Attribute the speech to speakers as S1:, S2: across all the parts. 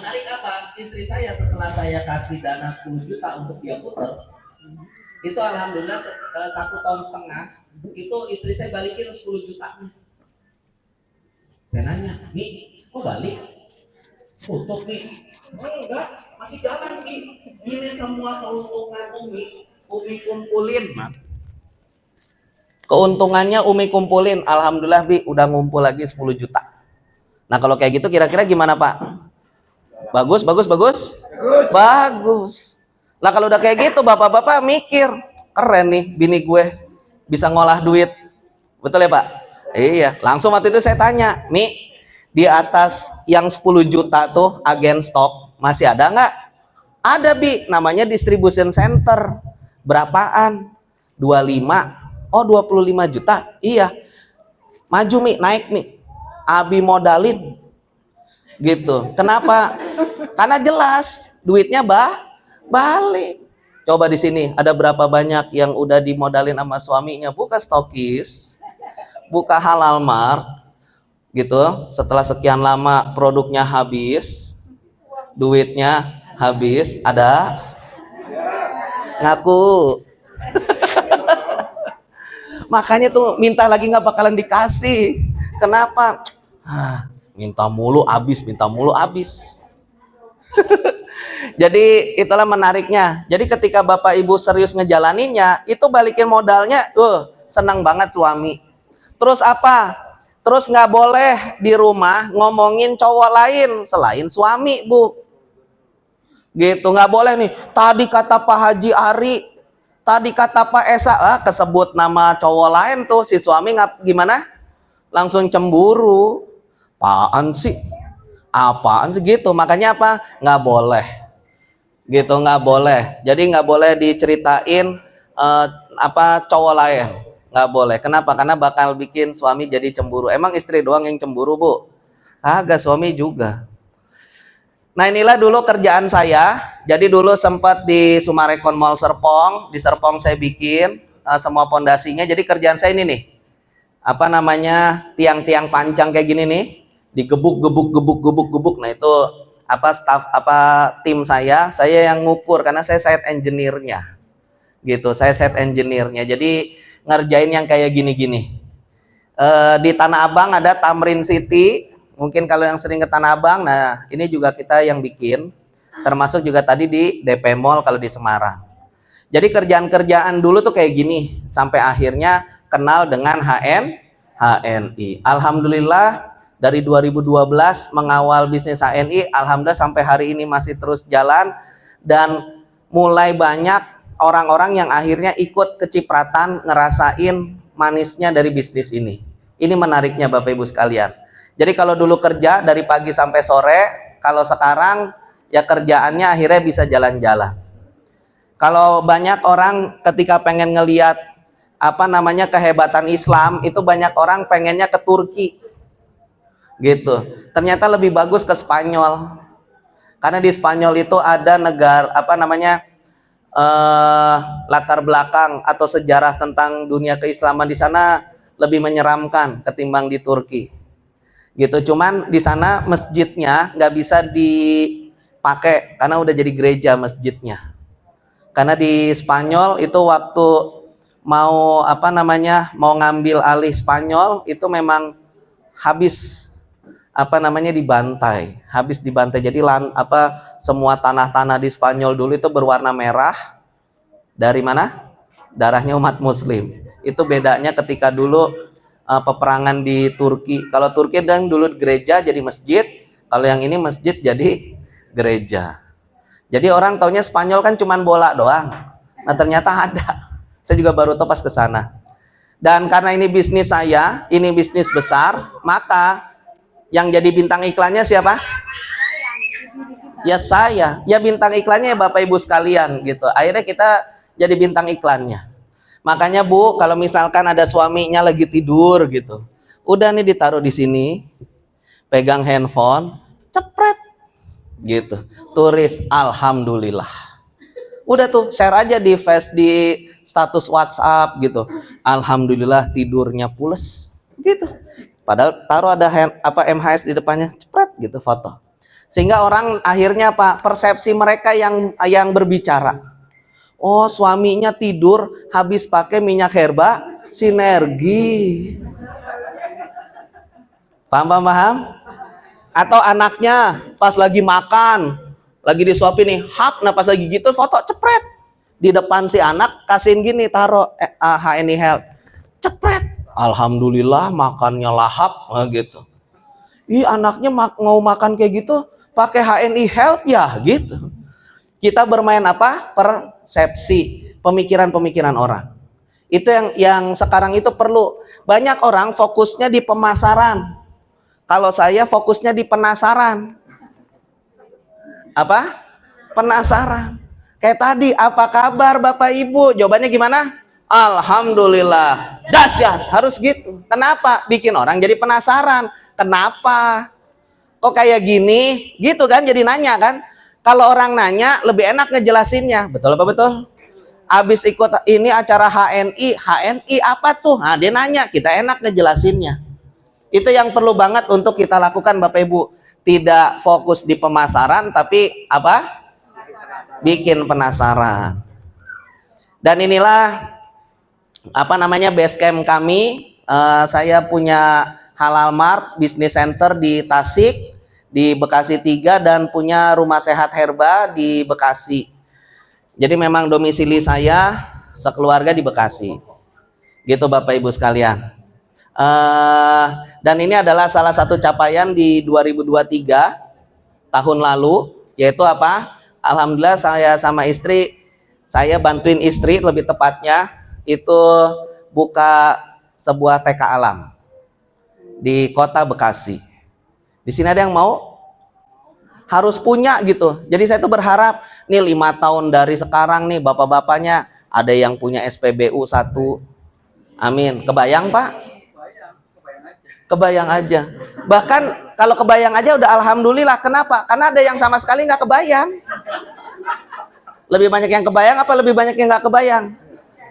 S1: menarik apa? Istri saya setelah saya kasih dana 10 juta untuk dia putar, itu alhamdulillah 1,5 tahun itu istri saya balikin 10 juta. Saya nanya, Mi, kok balik? Tutup Mi? Enggak, masih jalan Mi. Ini semua keuntungan Umi kumpulin. Keuntungannya Umi kumpulin, alhamdulillah Bi, udah ngumpul lagi 10 juta. Nah kalau kayak gitu kira-kira gimana Pak? Bagus, bagus, bagus? Bagus. Lah kalau udah kayak gitu bapak-bapak mikir, keren nih bini gue bisa ngolah duit. Betul ya Pak? Iya, langsung waktu itu saya tanya, Mi, di atas yang 10 juta tuh agen stok masih ada nggak? Ada Bi, namanya distribution center. Berapaan? 25. Oh 25 juta? Iya. Maju Mi, naik Mi. Abi modalin. Gitu. Kenapa? Karena jelas duitnya balik. Coba di sini ada berapa banyak yang udah dimodalin sama suaminya, buka stokis, buka halal mart, gitu. Setelah sekian lama produknya habis, duitnya habis, ada ngaku. Makanya tuh minta lagi nggak bakalan dikasih. Kenapa? Minta mulu habis, minta mulu habis. Jadi itulah menariknya. Jadi ketika bapak ibu serius ngejalaninnya, itu balikin modalnya, senang banget suami. Terus apa? Terus nggak boleh di rumah ngomongin cowok lain selain suami, Bu. Gitu, nggak boleh nih. Tadi kata Pak Haji Ari, tadi kata Pak Esa, kesebut nama cowok lain tuh, si suami nggak gimana? Langsung cemburu. Apaan sih? Apaan sih gitu? Makanya apa? Nggak boleh. Gitu, nggak boleh. Jadi nggak boleh diceritain apa cowok lain. Nggak boleh. Kenapa? Karena bakal bikin suami jadi cemburu. Emang istri doang yang cemburu, Bu? Agak suami juga. Nah inilah dulu kerjaan saya. Jadi dulu sempat di Sumarekon Mall Serpong. Di Serpong saya bikin semua pondasinya. Jadi kerjaan saya ini nih. Apa namanya? Tiang-tiang panjang kayak gini nih. Digebuk. Nah itu apa tim saya yang ngukur karena saya site engineer-nya. Gitu, saya site engineer-nya. Jadi ngerjain yang kayak gini-gini. Di Tanah Abang ada Tamrin City. Mungkin kalau yang sering ke Tanah Abang, nah ini juga kita yang bikin. Termasuk juga tadi di DP Mall kalau di Semarang. Jadi kerjaan-kerjaan dulu tuh kayak gini. Sampai akhirnya kenal dengan HNI. Alhamdulillah dari 2012 mengawal bisnis HNI, alhamdulillah sampai hari ini masih terus jalan. Dan mulai banyak orang-orang yang akhirnya ikut kecipratan ngerasain manisnya dari bisnis ini. Ini menariknya Bapak Ibu sekalian. Jadi kalau dulu kerja dari pagi sampai sore, kalau sekarang ya kerjaannya akhirnya bisa jalan-jalan. Kalau banyak orang ketika pengen ngeliat apa namanya kehebatan Islam, itu banyak orang pengennya ke Turki. Gitu. Ternyata lebih bagus ke Spanyol. Karena di Spanyol itu ada negara apa namanya latar belakang atau sejarah tentang dunia keislaman di sana lebih menyeramkan ketimbang di Turki. Gitu. Cuman di sana masjidnya nggak bisa dipakai karena udah jadi gereja masjidnya. Karena di Spanyol itu waktu mau apa namanya mau ngambil alih Spanyol itu memang habis apa namanya dibantai, habis dibantai. Jadi semua tanah-tanah di Spanyol dulu itu berwarna merah. Dari mana? Darahnya umat Muslim. Itu bedanya ketika dulu peperangan di Turki. Kalau Turki dan dulu gereja jadi masjid, kalau yang ini masjid jadi gereja. Jadi orang taunya Spanyol kan cuman bola doang. Nah ternyata ada. Saya juga baru tahu pas ke sana. Dan karena ini bisnis saya, ini bisnis besar, maka yang jadi bintang iklannya siapa? Ya saya. Ya bintang iklannya ya Bapak Ibu sekalian gitu. Akhirnya kita jadi bintang iklannya. Makanya Bu, kalau misalkan ada suaminya lagi tidur gitu, udah nih ditaruh di sini, pegang handphone, cepret, gitu, tulis alhamdulillah. Udah tuh share aja di status WhatsApp gitu, alhamdulillah tidurnya pules, gitu. Padahal taruh ada MHS di depannya, cepret gitu foto. Sehingga orang akhirnya apa? Persepsi mereka yang berbicara. Oh, suaminya tidur habis pakai minyak herba sinergi. Paham? Atau anaknya pas lagi makan, lagi disuapin nih, hap, nah pas lagi gitu foto cepret di depan si anak, kasihin gini, taruh HNI Health, cepret, alhamdulillah makannya lahap, nah gitu. Ih, anaknya mau makan kayak gitu pakai HNI Health ya gitu. Kita bermain apa? Persepsi, pemikiran-pemikiran orang. Itu yang sekarang itu perlu. Banyak orang fokusnya di pemasaran. Kalau saya fokusnya di penasaran. Apa? Penasaran. Kayak tadi, apa kabar Bapak Ibu? Jawabannya gimana? Alhamdulillah. Dahsyat, harus gitu. Kenapa? Bikin orang jadi penasaran. Kenapa? Kok kayak gini? Gitu kan, jadi nanya kan? Kalau orang nanya, lebih enak ngejelasinnya. Betul apa betul? Abis ikut ini acara HNI apa tuh? Nah, dia nanya, kita enak ngejelasinnya. Itu yang perlu banget untuk kita lakukan Bapak Ibu. Tidak fokus di pemasaran, tapi apa? Bikin penasaran. Dan inilah apa namanya base camp kami. Saya punya Halal Mart Business Center di Tasik, di Bekasi 3, dan punya Rumah Sehat Herba di Bekasi. Jadi memang domisili saya sekeluarga di Bekasi. Gitu Bapak Ibu sekalian. Dan ini adalah salah satu capaian di 2023 tahun lalu, yaitu apa? Alhamdulillah saya sama istri, saya bantuin istri lebih tepatnya itu buka sebuah TK alam di kota Bekasi. Di sini ada yang mau? Harus punya gitu. Jadi saya tuh berharap nih 5 tahun dari sekarang nih bapak-bapaknya ada yang punya SPBU 1. Amin. Kebayang Pak? Kebayang aja. Bahkan kalau kebayang aja udah alhamdulillah. Kenapa? Karena ada yang sama sekali nggak kebayang. Lebih banyak yang kebayang apa lebih banyak yang nggak kebayang?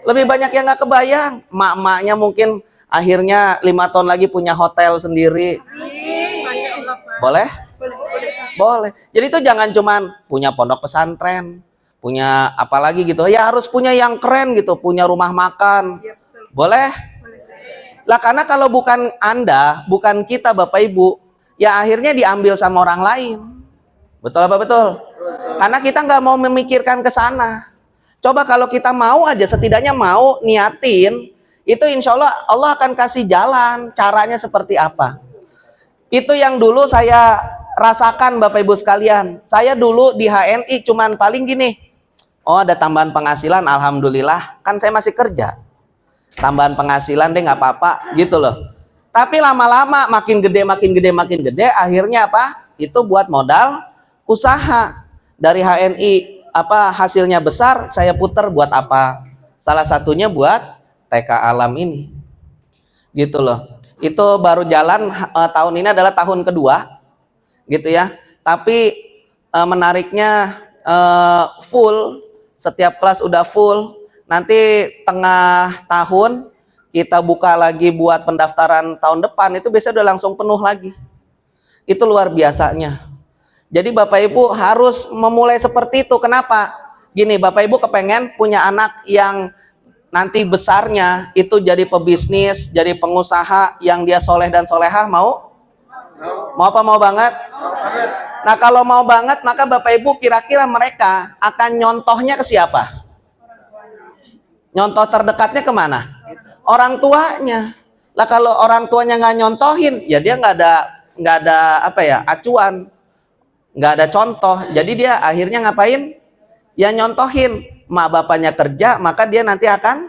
S1: Lebih banyak yang nggak kebayang. Mak-maknya mungkin akhirnya 5 tahun lagi punya hotel sendiri. Boleh? Boleh. Jadi itu jangan cuman punya pondok pesantren, punya apa lagi gitu. Ya harus punya yang keren gitu, punya rumah makan. Boleh? Lah karena kalau bukan Anda, bukan kita Bapak Ibu, ya akhirnya diambil sama orang lain. Betul apa betul? Karena kita nggak mau memikirkan ke sana. Coba kalau kita mau aja, setidaknya mau niatin, itu insya Allah Allah akan kasih jalan, caranya seperti apa. Itu yang dulu saya rasakan Bapak Ibu sekalian. Saya dulu di HNI cuman paling gini, oh ada tambahan penghasilan, alhamdulillah, kan saya masih kerja. Tambahan penghasilan deh nggak apa-apa gitu loh. Tapi lama-lama makin gede, akhirnya apa? Itu buat modal usaha. Dari HNI apa hasilnya besar, saya puter buat apa? Salah satunya buat TK alam ini. Gitu loh. Itu baru jalan tahun ini adalah tahun kedua. Gitu ya. Tapi menariknya full, setiap kelas udah full. Nanti tengah tahun kita buka lagi buat pendaftaran tahun depan, itu biasanya udah langsung penuh lagi. Itu luar biasanya. Jadi Bapak Ibu harus memulai seperti itu. Kenapa? Gini, Bapak Ibu kepengen punya anak yang nanti besarnya itu jadi pebisnis, jadi pengusaha yang dia soleh dan solehah, mau? Mau apa? Mau banget? Nah kalau mau banget, maka Bapak Ibu kira-kira mereka akan nyontohnya ke siapa? Nyontoh terdekatnya kemana? Orang tuanya. Lah kalau orang tuanya nggak nyontohin, ya dia nggak ada apa ya, acuan, nggak ada contoh. Jadi dia akhirnya ngapain? Ya nyontohin. Mak bapaknya kerja, maka dia nanti akan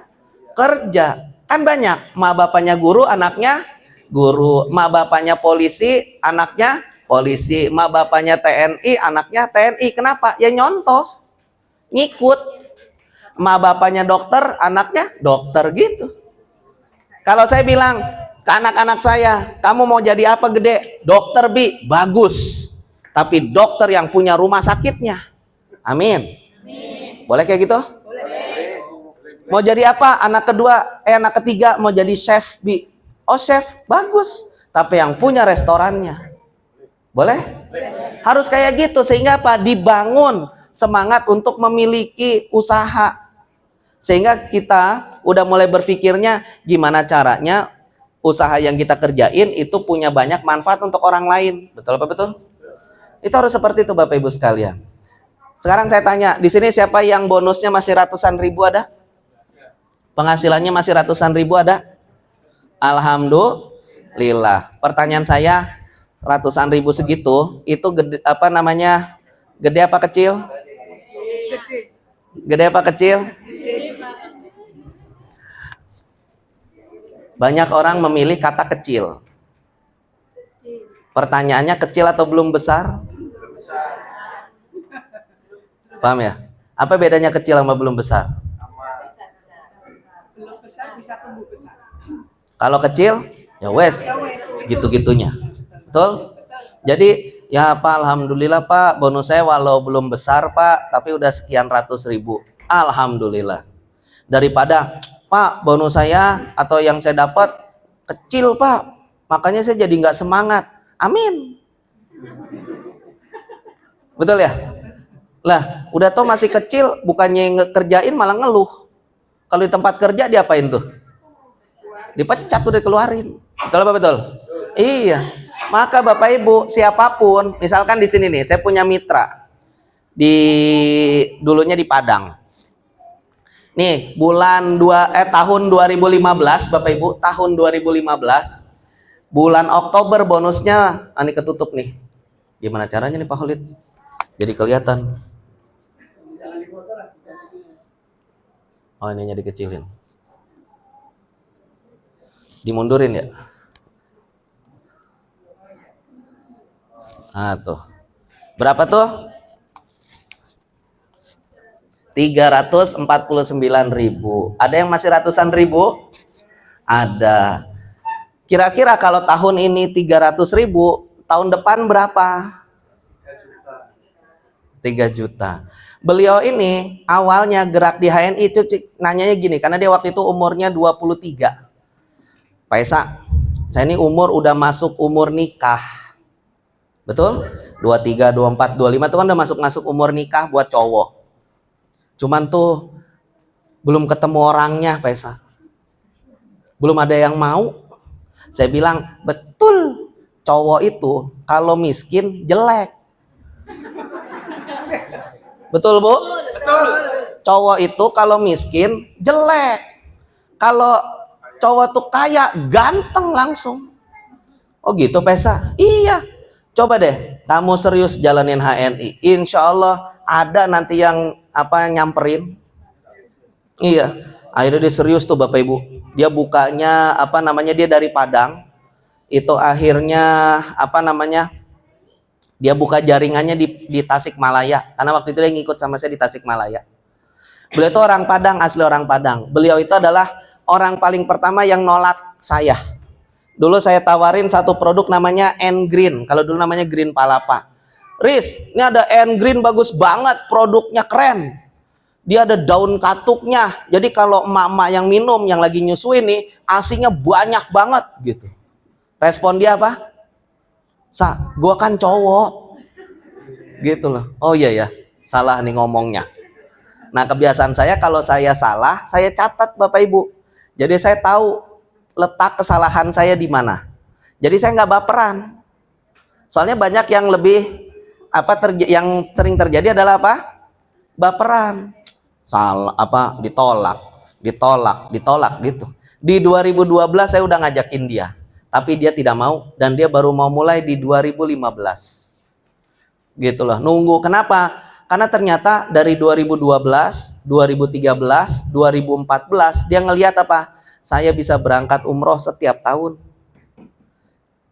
S1: kerja. Kan banyak. Mak bapaknya guru, anaknya guru. Mak bapaknya polisi, anaknya polisi. Mak bapaknya TNI, anaknya TNI. Kenapa? Ya nyontoh, ngikut. Mak bapaknya dokter, anaknya dokter gitu. Kalau saya bilang ke anak-anak saya, kamu mau jadi apa gede? Dokter Bi, bagus. Tapi dokter yang punya rumah sakitnya. Amin. Boleh kayak gitu? Boleh. Mau jadi apa? Anak ketiga mau jadi chef Bi. Oh chef, bagus. Tapi yang punya restorannya. Boleh? Harus kayak gitu, sehingga apa? Dibangun semangat untuk memiliki usaha. Sehingga kita udah mulai berpikirnya gimana caranya usaha yang kita kerjain itu punya banyak manfaat untuk orang lain. Betul apa betul? Itu harus seperti itu Bapak Ibu sekalian. Sekarang saya tanya, di sini siapa yang bonusnya masih ratusan ribu ada? Penghasilannya masih ratusan ribu ada? Alhamdulillah. Pertanyaan saya, ratusan ribu segitu itu gede, apa namanya? Gede apa kecil? Gede apa kecil? Banyak orang memilih kata kecil. Pertanyaannya, kecil atau belum besar? Paham ya? Apa bedanya kecil sama belum besar?
S2: Belum besar bisa tumbuh besar.
S1: Kalau kecil, ya wes, segitu-gitunya. Betul? Jadi, ya Pak, Alhamdulillah Pak, bonus saya walau belum besar Pak, tapi udah sekian ratus ribu. Alhamdulillah. Daripada, Pak, bonus saya atau yang saya dapat kecil Pak, makanya saya jadi nggak semangat. Amin. Betul ya? Lah, udah tau masih kecil, bukannya ngekerjain malah ngeluh. Kalau di tempat kerja diapain tuh? Dipecat tuh, dikeluarin. Betul apa betul? Iya. Maka Bapak Ibu, siapapun, misalkan di sini nih, saya punya mitra dulunya di Padang. Nih, tahun 2015 Bapak Ibu, tahun 2015 bulan Oktober bonusnya, ini ketutup nih. Gimana caranya nih Pak Khalid? Jadi kelihatan. Oh, ininya dikecilin. Dimundurin ya? Nah, tuh. Berapa tuh? 349.000. Ada yang masih ratusan ribu? Ada. Kira-kira kalau tahun ini 300.000, tahun depan berapa? 3 juta. Beliau ini awalnya gerak di HNI itu nanyanya gini, karena dia waktu itu umurnya 23. Pak Esa, saya ini udah masuk umur nikah. Betul? 23, 24, 25 itu kan udah masuk umur nikah buat cowok. Cuman tuh belum ketemu orangnya Pak Esa. Belum ada yang mau. Saya bilang, betul, cowok itu kalau miskin jelek. Betul Bu?
S2: Betul.
S1: Cowok itu kalau miskin jelek. Kalau cowok tuh kaya ganteng langsung. Oh gitu Pesa? Iya. Coba deh kamu serius jalanin HNI. Insya Allah ada nanti yang nyamperin. Iya. Akhirnya dia serius tuh Bapak Ibu. Dia bukanya dia dari Padang. Itu akhirnya dia buka jaringannya di Tasikmalaya, karena waktu itu dia ngikut sama saya di Tasikmalaya. Beliau itu orang Padang, asli orang Padang. Beliau itu adalah orang paling pertama yang nolak saya. Dulu saya tawarin satu produk namanya N Green, kalau dulu namanya Green Palapa. Riz, ini ada N Green bagus banget, produknya keren. Dia ada daun katuknya, jadi kalau emak-emak yang minum, yang lagi nyusuin nih, asinya banyak banget gitu. Respon dia apa? Sa, gua kan cowok. Gitu loh. Oh iya ya, salah nih ngomongnya. Nah, kebiasaan saya kalau saya salah, saya catat Bapak Ibu. Jadi saya tahu letak kesalahan saya di mana. Jadi saya nggak baperan. Soalnya banyak yang yang sering terjadi adalah apa? Baperan. Salah ditolak gitu. Di 2012 saya udah ngajakin dia. Tapi dia tidak mau, dan dia baru mau mulai di 2015. Gitu loh, nunggu. Kenapa? Karena ternyata dari 2012, 2013, 2014 dia ngelihat apa? Saya bisa berangkat umroh setiap tahun.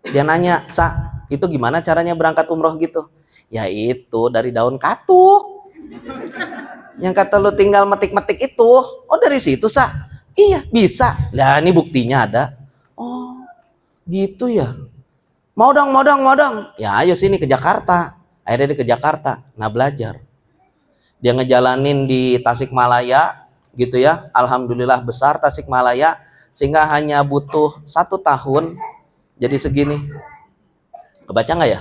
S1: Dia nanya, Sa, itu gimana caranya berangkat umroh gitu? Ya itu dari daun katuk. Yang kata lu tinggal metik-metik itu. Oh dari situ Sa? Iya bisa. Lah ini buktinya ada. Oh gitu ya. Mau dong. Ya ayo sini ke Jakarta. Akhirnya dia ke Jakarta. Nah belajar. Dia ngejalanin di Tasikmalaya gitu ya. Alhamdulillah besar Tasikmalaya. Sehingga hanya butuh 1 tahun. Jadi segini. Kebaca nggak ya?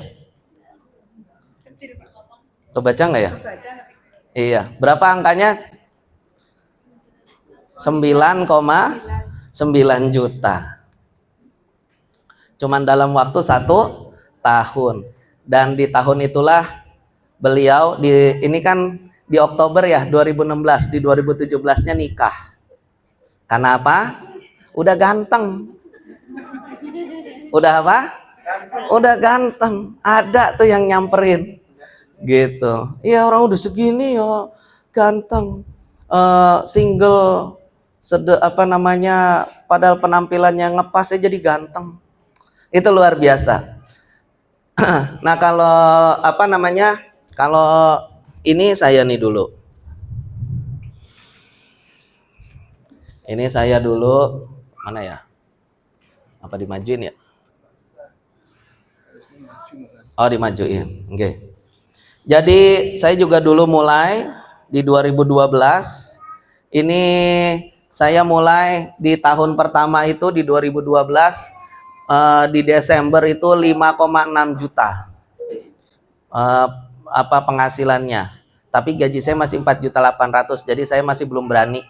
S1: Kebaca nggak ya?
S2: Baca tapi
S1: Iya. Berapa angkanya? 9,9 juta. Cuman dalam waktu 1 tahun. Dan di tahun itulah beliau ini kan di Oktober ya 2016, di 2017-nya nikah. Karena apa? Udah ganteng. Udah apa? Udah ganteng. Ada tuh yang nyamperin. Gitu. Iya, orang udah segini ya ganteng. Single padahal penampilannya ngepas jadi ganteng. Itu luar biasa. Nah, kalau ini saya nih dulu. Ini saya dulu, mana ya? Apa dimajuin ya? Oh, dimajuin. Oke. Jadi saya juga dulu mulai di 2012. Ini saya mulai di tahun pertama itu di 2012, di Desember itu 5,6 juta penghasilannya. Tapi gaji saya masih 4.800.000, jadi saya masih belum berani.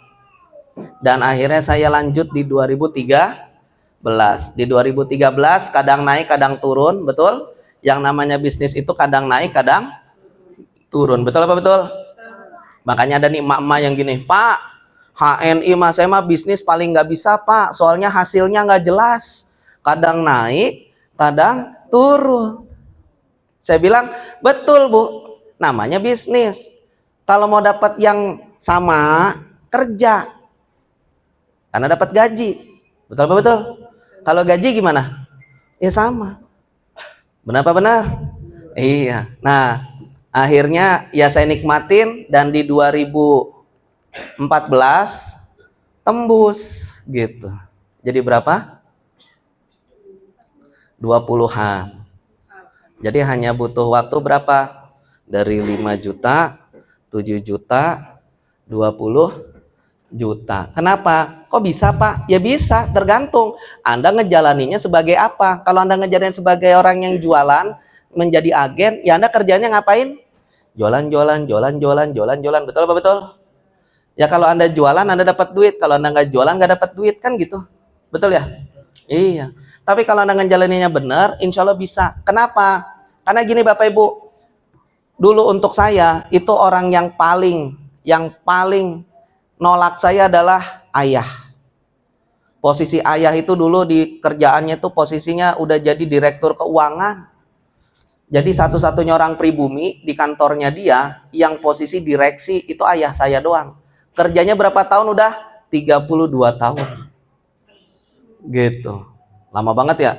S1: Dan akhirnya saya lanjut di 2013. Di 2013 kadang naik, kadang turun, betul? Yang namanya bisnis itu kadang naik, kadang turun. Betul apa betul? Makanya ada nih emak-emak yang gini, Pak, HNI mah saya mah bisnis paling nggak bisa Pak, soalnya hasilnya nggak jelas. Kadang naik, kadang turun. Saya bilang, betul Bu, namanya bisnis. Kalau mau dapat yang sama, kerja. Karena dapat gaji. Betul apa betul? Kalau gaji gimana? Ya sama. Benar apa benar? Iya. Nah, akhirnya ya saya nikmatin dan di 2014 tembus gitu. Jadi berapa? 20-an. Jadi hanya butuh waktu berapa? Dari 5 juta, 7 juta, 20 juta. Kenapa? Kok bisa Pak? Ya bisa, tergantung Anda ngejalaninya sebagai apa. Kalau Anda ngejalanin sebagai orang yang jualan, menjadi agen, ya Anda kerjanya ngapain? Jualan. Betul apa betul? Ya kalau Anda jualan, Anda dapat duit. Kalau Anda nggak jualan, nggak dapat duit, kan gitu. Betul ya? Iya. Tapi kalau Anda ngejalaninnya benar, insya Allah bisa. Kenapa? Karena gini Bapak Ibu, dulu untuk saya, itu orang yang paling nolak saya adalah ayah. Posisi ayah itu dulu di kerjaannya itu posisinya udah jadi direktur keuangan. Jadi satu-satunya orang pribumi di kantornya dia yang posisi direksi itu ayah saya doang. Kerjanya berapa tahun udah? 32 tahun. Gitu. Lama banget ya?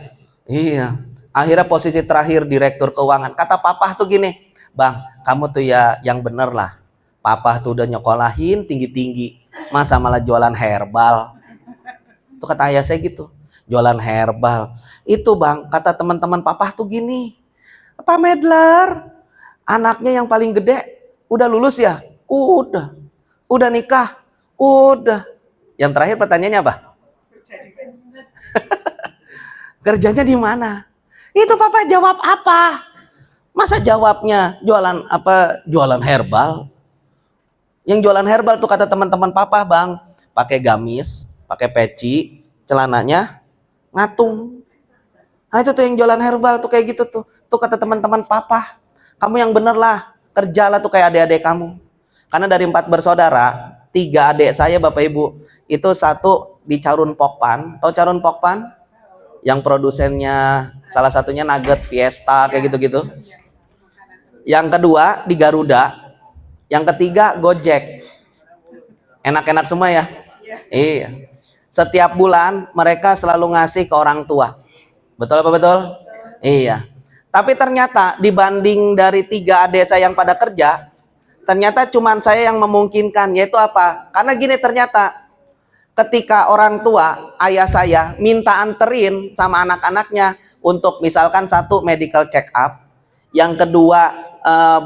S1: Iya. Akhirnya posisi terakhir direktur keuangan. Kata papa tuh gini, Bang, kamu tuh ya yang bener lah. Papa tuh udah nyekolahin tinggi-tinggi, masa malah jualan herbal? Itu kata ayah saya gitu, jualan herbal. Itu Bang, kata teman-teman papa tuh gini, Pak Medlar, anaknya yang paling gede udah lulus ya? Udah. Udah nikah? Udah. Yang terakhir pertanyaannya apa? Kerjanya di mana? Itu papa jawab apa? Masa jawabnya jualan apa? Jualan herbal? Yang jualan herbal tuh kata teman-teman papa, Bang, pakai gamis, pakai peci, celananya ngatung. Nah itu tuh yang jualan herbal tuh kayak gitu tuh. Tuh kata teman-teman papa, kamu yang bener lah, kerjalah tuh kayak adik-adik kamu. Karena dari 4 bersaudara, 3 adik saya Bapak Ibu, itu 1 di Carun Pokpan. Tahu Carun Pokpan? Yang produsennya salah satunya Nugget, Fiesta, kayak gitu-gitu. Yang kedua di Garuda. Yang ketiga Gojek. Enak-enak semua ya? Iya. Setiap bulan mereka selalu ngasih ke orang tua. Betul apa betul? Iya. Tapi ternyata dibanding dari 3 adik saya yang pada kerja, ternyata cuman saya yang memungkinkan. Yaitu apa? Karena gini ternyata, ketika orang tua, ayah saya minta anterin sama anak-anaknya untuk misalkan 1 medical check up, yang kedua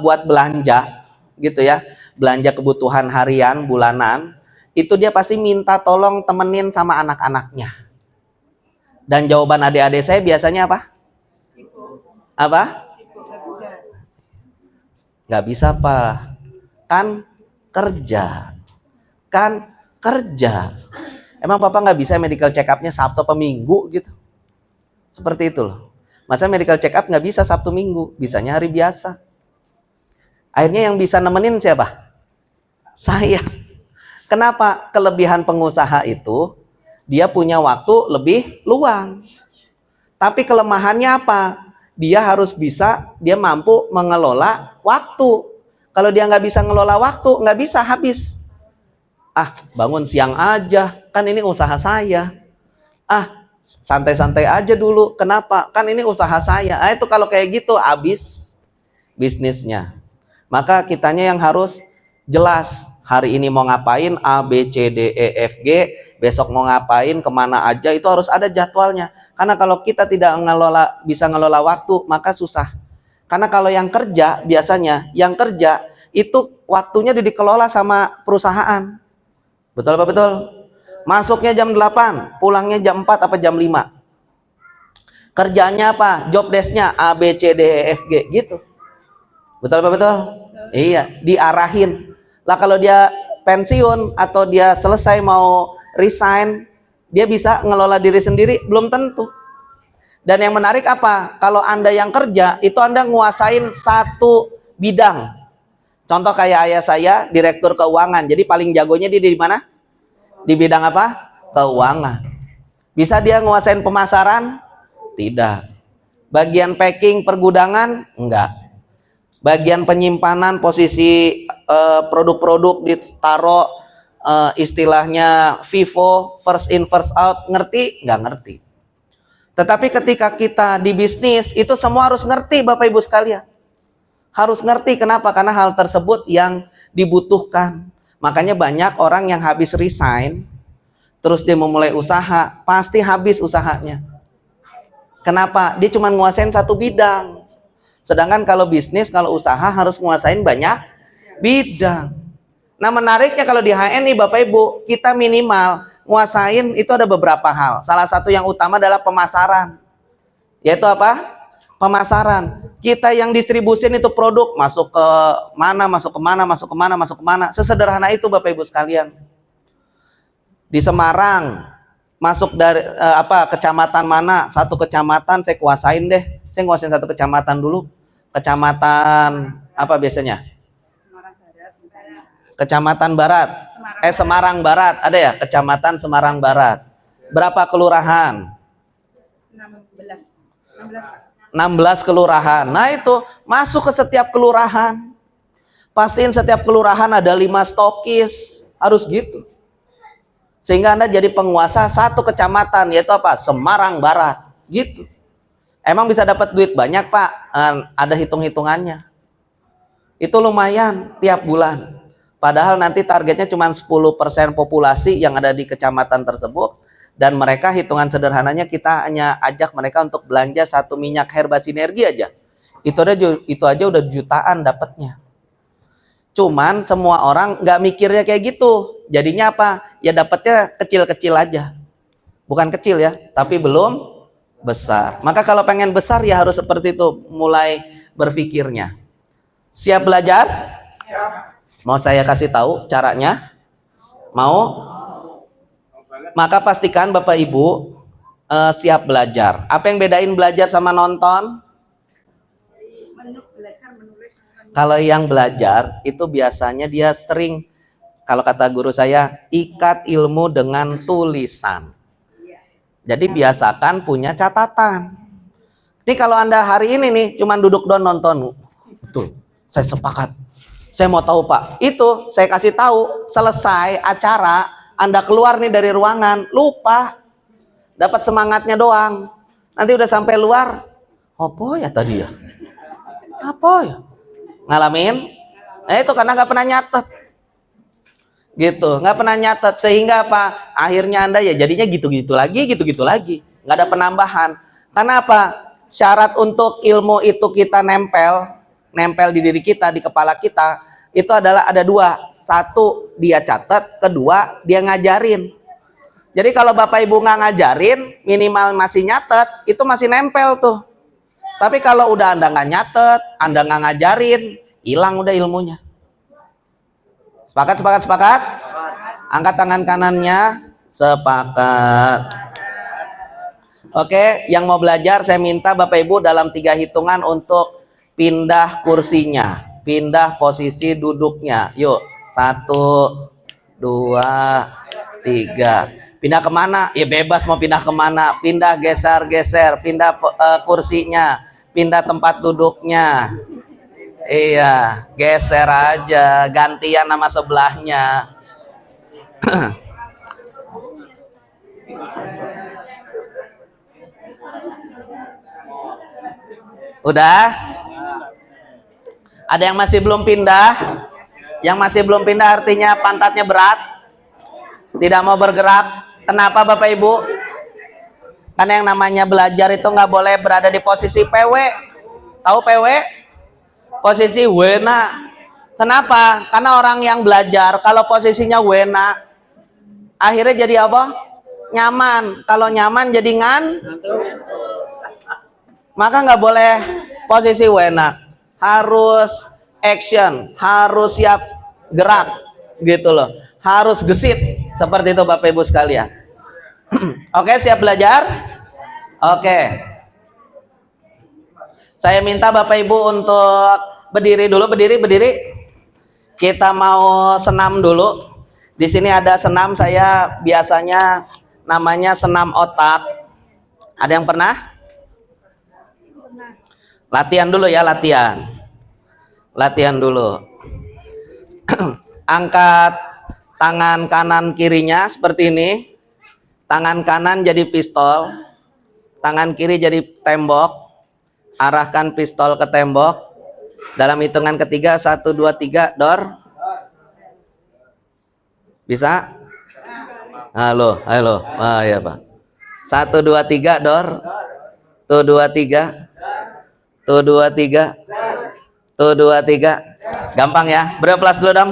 S1: buat belanja gitu ya, belanja kebutuhan harian, bulanan, itu dia pasti minta tolong temenin sama anak-anaknya. Dan jawaban adik-adik saya biasanya apa? Apa? Nggak bisa, Pak. Kan kerja. Kan kerja. Emang Papa nggak bisa medical check up-nya Sabtu apa Minggu gitu? Seperti itu loh. Masa medical check up nggak bisa Sabtu Minggu, bisanya hari biasa. Akhirnya yang bisa nemenin siapa? Saya. Kenapa? Kelebihan pengusaha itu dia punya waktu lebih luang. Tapi kelemahannya apa? Dia harus bisa, dia mampu mengelola waktu. Kalau dia nggak bisa ngelola waktu, nggak bisa, habis. Ah, bangun siang aja, kan ini usaha saya. Ah, santai-santai aja dulu. Kenapa? Kan ini usaha saya. Ah, itu kalau kayak gitu habis bisnisnya. Maka kitanya yang harus jelas. Hari ini mau ngapain, A, B, C, D, E, F, G. Besok mau ngapain, kemana aja, itu harus ada jadwalnya. Karena kalau kita tidak bisa ngelola waktu, maka susah. Karena kalau yang kerja, biasanya yang kerja itu waktunya dikelola sama perusahaan. Betul apa betul? Masuknya jam 8, pulangnya jam 4 apa jam 5. Kerjanya apa? Job desk-nya A, B, C, D, E, F, G gitu. Betul apa betul? Iya, diarahin. Lah kalau dia pensiun atau dia selesai mau resign, dia bisa ngelola diri sendiri? Belum tentu. Dan yang menarik apa? Kalau Anda yang kerja, itu Anda nguasain satu bidang. Contoh kayak ayah saya, direktur keuangan. Jadi paling jagonya dia di mana? Di bidang apa? Keuangan. Bisa dia nguasain pemasaran? Tidak. Bagian packing, pergudangan? Enggak. Bagian penyimpanan, posisi produk-produk ditaruh istilahnya FIFO, first in first out, ngerti? Nggak ngerti. Tetapi ketika kita di bisnis, itu semua harus ngerti Bapak Ibu sekalian. Harus ngerti, kenapa? Karena hal tersebut yang dibutuhkan. Makanya banyak orang yang habis resign, terus dia memulai usaha, pasti habis usahanya. Kenapa? Dia cuma nguasain satu bidang. Sedangkan kalau bisnis, kalau usaha harus nguasain banyak bidang. Nah menariknya kalau di HN nih Bapak Ibu, kita minimal nguasain itu ada beberapa hal. Salah satu yang utama adalah pemasaran. Yaitu apa? Pemasaran. Kita yang distribusin itu produk masuk ke mana, masuk ke mana, masuk ke mana, masuk ke mana. Sesederhana itu Bapak Ibu sekalian. Di Semarang masuk dari kecamatan mana? Satu kecamatan saya kuasain deh. Saya nguasain satu kecamatan dulu. Kecamatan apa biasanya? Kecamatan Barat. Semarang Barat. Ada ya? Kecamatan Semarang Barat. Berapa kelurahan? 16 kelurahan. Nah itu masuk ke setiap kelurahan. Pastiin setiap kelurahan ada 5 stokis. Harus gitu. Sehingga Anda jadi penguasa satu kecamatan, yaitu apa? Semarang Barat. Gitu. Emang bisa dapat duit banyak Pak? Ada hitung-hitungannya. Itu lumayan tiap bulan. Padahal nanti targetnya cuma 10% populasi yang ada di kecamatan tersebut. Dan mereka hitungan sederhananya kita hanya ajak mereka untuk belanja satu minyak herba sinergi aja. Itu aja udah jutaan dapatnya. Cuman semua orang nggak mikirnya kayak gitu. Jadinya apa? Ya dapatnya kecil-kecil aja. Bukan kecil ya, tapi belum besar. Maka kalau pengen besar ya harus seperti itu mulai berpikirnya. Siap belajar? Mau saya kasih tahu caranya? Mau? Maka pastikan Bapak Ibu siap belajar. Apa yang bedain belajar sama nonton? Kalau yang belajar itu biasanya dia sering, kalau kata guru saya, ikat ilmu dengan tulisan. Jadi biasakan punya catatan. Ini kalau Anda hari ini nih cuman duduk doang nonton. Betul, saya sepakat. Saya mau tahu Pak. Itu saya kasih tahu, selesai acara Anda keluar nih dari ruangan, lupa. Dapat semangatnya doang. Nanti udah sampai luar, apa ya tadi ya? Apa ya? Ngalamin? Nah itu karena nggak pernah nyatet. Gitu, nggak pernah nyatet, sehingga apa? Akhirnya Anda ya jadinya gitu-gitu lagi, nggak ada penambahan. Karena apa? Syarat untuk ilmu itu kita nempel di diri kita, di kepala kita, itu adalah ada 2. Satu, dia catat. Kedua, dia ngajarin. Jadi kalau Bapak Ibu nggak ngajarin, minimal masih nyatet, itu masih nempel tuh. Tapi kalau udah Anda nggak nyatet, Anda nggak ngajarin, hilang udah ilmunya. Sepakat, sepakat, sepakat? Angkat tangan kanannya. Sepakat. Oke, yang mau belajar saya minta Bapak Ibu dalam 3 hitungan untuk pindah kursinya, pindah posisi duduknya. Yuk, 1, 2, 3. Pindah kemana? Ya bebas mau pindah kemana. Pindah, geser-geser, pindah kursinya, pindah tempat duduknya. Iya, geser aja, gantian nama sebelahnya. Udah? Ada yang masih belum pindah? Yang masih belum pindah artinya pantatnya berat, tidak mau bergerak. Kenapa Bapak Ibu? Karena yang namanya belajar itu nggak boleh berada di posisi PW. Tahu PW? Posisi wena. Kenapa? Karena orang yang belajar kalau posisinya wena, akhirnya jadi apa? Nyaman. Kalau nyaman jadi maka nggak boleh posisi wena. Harus action, harus siap gerak, gitu loh. Harus gesit, seperti itu Bapak Ibu sekalian. Oke, siap belajar? Oke. Saya minta Bapak Ibu untuk berdiri dulu, berdiri. Kita mau senam dulu. Di sini ada senam, saya biasanya namanya senam otak. Ada yang pernah? Latihan dulu ya, latihan. Latihan dulu. Angkat tangan kanan kirinya seperti ini. Tangan kanan jadi pistol, tangan kiri jadi tembok. Arahkan pistol ke tembok. Dalam hitungan ketiga, 1, 2, 3, dor. Bisa? Halo. Ah ya Pak. 1, 2, 3, dor. Tuh 2, 3. Tuh 2, 3. Tuh 2, 3. Gampang ya? Beraplas dulu dong.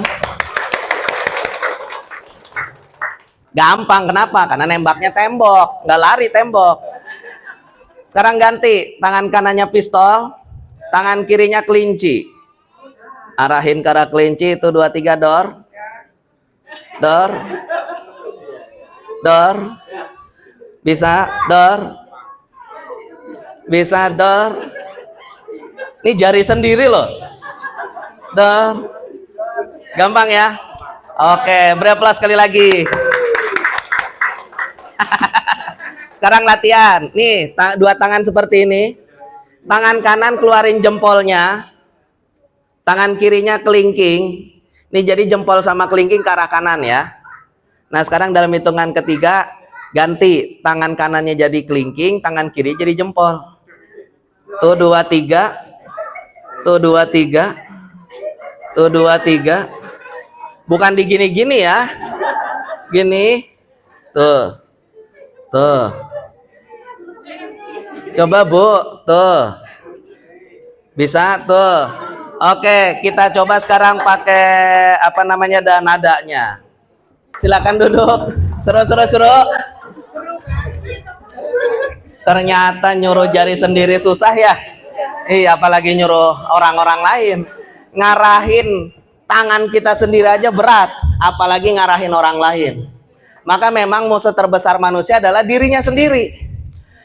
S1: Gampang, kenapa? Karena nembaknya tembok, nggak lari tembok. Sekarang ganti, tangan kanannya pistol, tangan kirinya kelinci. Arahin ke arah kelinci, itu 2, 3, dor. Dor. Dor. Bisa, dor. Bisa, dor. Ini jari sendiri loh. Dor. Gampang ya? Oke, beraplas sekali lagi. Sekarang latihan. Nih, 2 tangan seperti ini. Tangan kanan keluarin jempolnya. Tangan kirinya kelingking. Nih jadi jempol sama kelingking ke arah kanan ya. Nah, sekarang dalam hitungan ketiga ganti. Tangan kanannya jadi kelingking, tangan kiri jadi jempol. Tuh 2, 3. Tuh 2, 3. Tuh 2, 3. Bukan digini-gini ya. Gini. Tuh. Tuh. Coba Bu, tuh. Bisa tuh. Oke, kita coba sekarang pakai apa namanya nadanya. Silakan duduk. Seru. Ternyata nyuruh jari sendiri susah ya. Iya, apalagi nyuruh orang-orang lain. Ngarahin tangan kita sendiri aja berat, apalagi ngarahin orang lain. Maka memang musuh terbesar manusia adalah dirinya sendiri.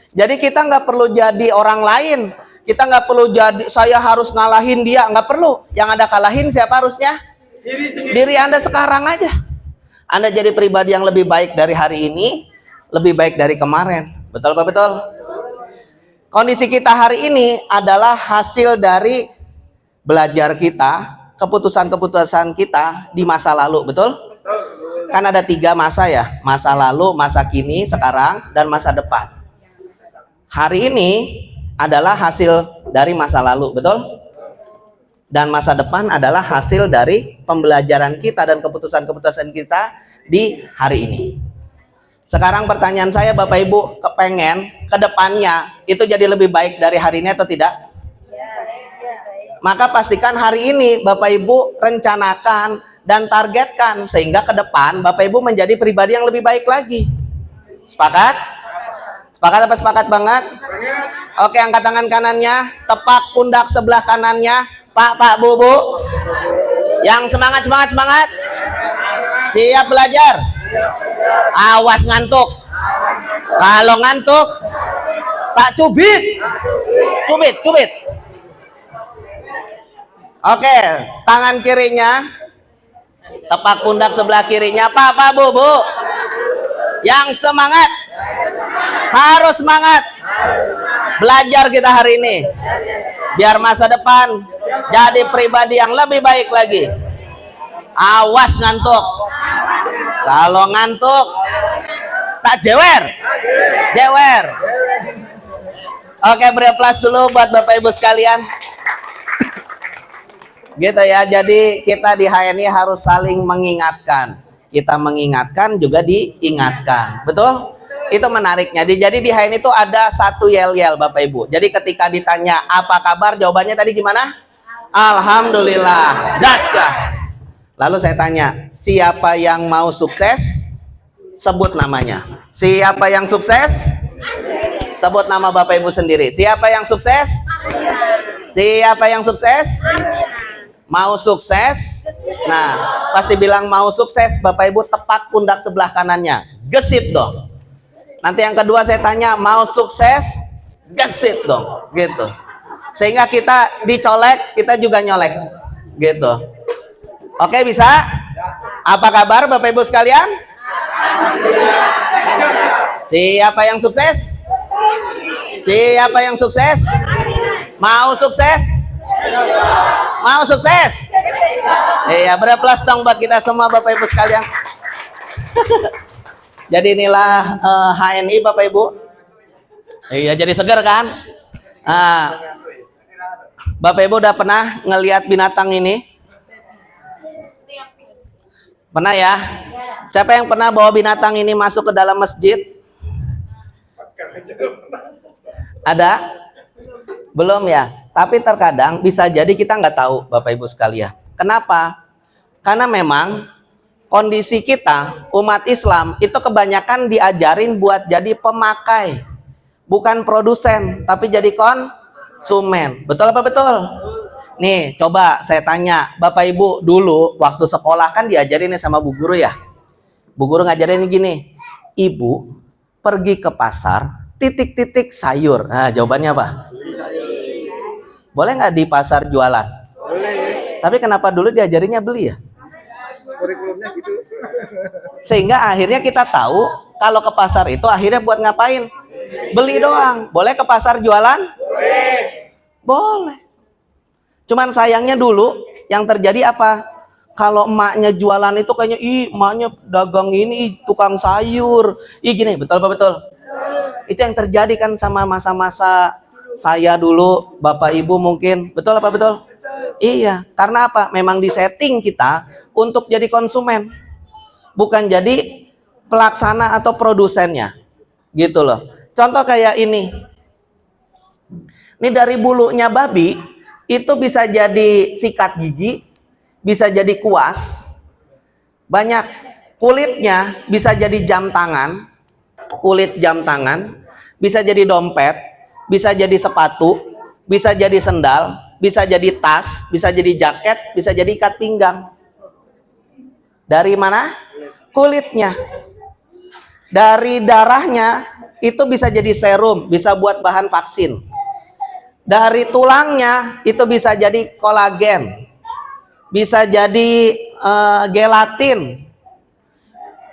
S1: Jadi kita nggak perlu jadi orang lain. Kita nggak perlu jadi saya harus ngalahin dia, nggak perlu. Yang Anda kalahin siapa harusnya? Diri Anda sekarang aja. Anda jadi pribadi yang lebih baik dari hari ini, lebih baik dari kemarin. Betul Pak? Betul? Kondisi kita hari ini adalah hasil dari belajar kita, keputusan-keputusan kita di masa lalu, betul? Kan ada 3 masa ya, masa lalu, masa kini, sekarang, dan masa depan. Hari ini adalah hasil dari masa lalu, betul? Dan masa depan adalah hasil dari pembelajaran kita dan keputusan-keputusan kita di hari ini. Sekarang pertanyaan saya Bapak Ibu, kepengen ke depannya itu jadi lebih baik dari hari ini atau tidak? Maka pastikan hari ini Bapak Ibu rencanakan dan targetkan sehingga ke depan Bapak Ibu menjadi pribadi yang lebih baik lagi. Sepakat? Sepakat apa sepakat banget? Oke, angkat tangan kanannya, tepak pundak sebelah kanannya, Pak, Bu, Bu. Yang semangat, semangat, semangat. Siap belajar. Awas ngantuk. Kalau ngantuk, tak cubit. Cubit, cubit. Oke, tangan kirinya tepak pundak sebelah kirinya. Pak, Bu, Bu. Yang semangat. Harus semangat. Belajar kita hari ini. Biar masa depan jadi pribadi yang lebih baik lagi. Awas ngantuk. Kalau ngantuk, tak jewer. Jewer. Oke, beri aplaus dulu buat Bapak Ibu sekalian. Gitu ya, jadi kita di HNI harus saling mengingatkan. Kita mengingatkan juga diingatkan. Betul? Itu menariknya. Jadi di HNI itu ada satu yel-yel Bapak Ibu. Jadi ketika ditanya apa kabar, jawabannya tadi gimana? Alhamdulillah. Dahsyat. Lalu saya tanya, siapa yang mau sukses? Sebut namanya. Siapa yang sukses? Sebut nama Bapak Ibu sendiri. Siapa yang sukses? Siapa yang sukses? Mau sukses? Nah, pasti bilang mau sukses. Bapak Ibu tepak pundak sebelah kanannya. Gesit dong. Nanti yang kedua saya tanya, mau sukses? Gesit dong. Gitu. Sehingga kita dicolek, kita juga nyolek. Gitu. Oke, bisa? Apa kabar Bapak Ibu sekalian? Siapa yang sukses? Siapa yang sukses? Mau sukses? Mau sukses? Iya, beraplaus dong buat kita semua Bapak Ibu sekalian. Jadi inilah HNI Bapak Ibu. Iya, jadi segar kan? Bapak Ibu udah pernah ngelihat binatang ini? Pernah ya? Siapa yang pernah bawa binatang ini masuk ke dalam masjid? Ada? Belum ya? Tapi terkadang bisa jadi kita nggak tahu Bapak Ibu sekalian. Kenapa? Karena memang kondisi kita umat Islam itu kebanyakan diajarin buat jadi pemakai, bukan produsen, tapi jadi konsumen. Betul apa betul? Nih, coba saya tanya, Bapak Ibu dulu waktu sekolah kan diajarin sama Bu Guru ya. Bu Guru ngajarin gini, Ibu pergi ke pasar, titik-titik sayur. Nah, jawabannya apa? Boleh nggak di pasar jualan? Boleh. Tapi kenapa dulu diajarinnya beli ya?
S2: Kurikulumnya gitu.
S1: Sehingga akhirnya kita tahu kalau ke pasar itu akhirnya buat ngapain? Beli doang. Boleh ke pasar jualan? Boleh. Boleh. Cuman sayangnya dulu yang terjadi apa? Kalau emaknya jualan itu kayaknya, emaknya dagang ini, tukang sayur. Gini, betul apa betul? Itu yang terjadi kan sama masa-masa saya dulu, Bapak Ibu mungkin. Betul apa betul? Iya, karena apa? Memang disetting kita untuk jadi konsumen, bukan jadi pelaksana atau produsennya, gitu loh. Contoh kayak ini dari bulunya babi itu bisa jadi sikat gigi, bisa jadi kuas, banyak. Kulitnya bisa jadi jam tangan, kulit jam tangan, bisa jadi dompet, bisa jadi sepatu, bisa jadi sendal, bisa jadi tas, bisa jadi jaket, bisa jadi ikat pinggang. Dari mana? Kulitnya. Dari darahnya itu bisa jadi serum, bisa buat bahan vaksin. Dari tulangnya itu bisa jadi kolagen, bisa jadi gelatin.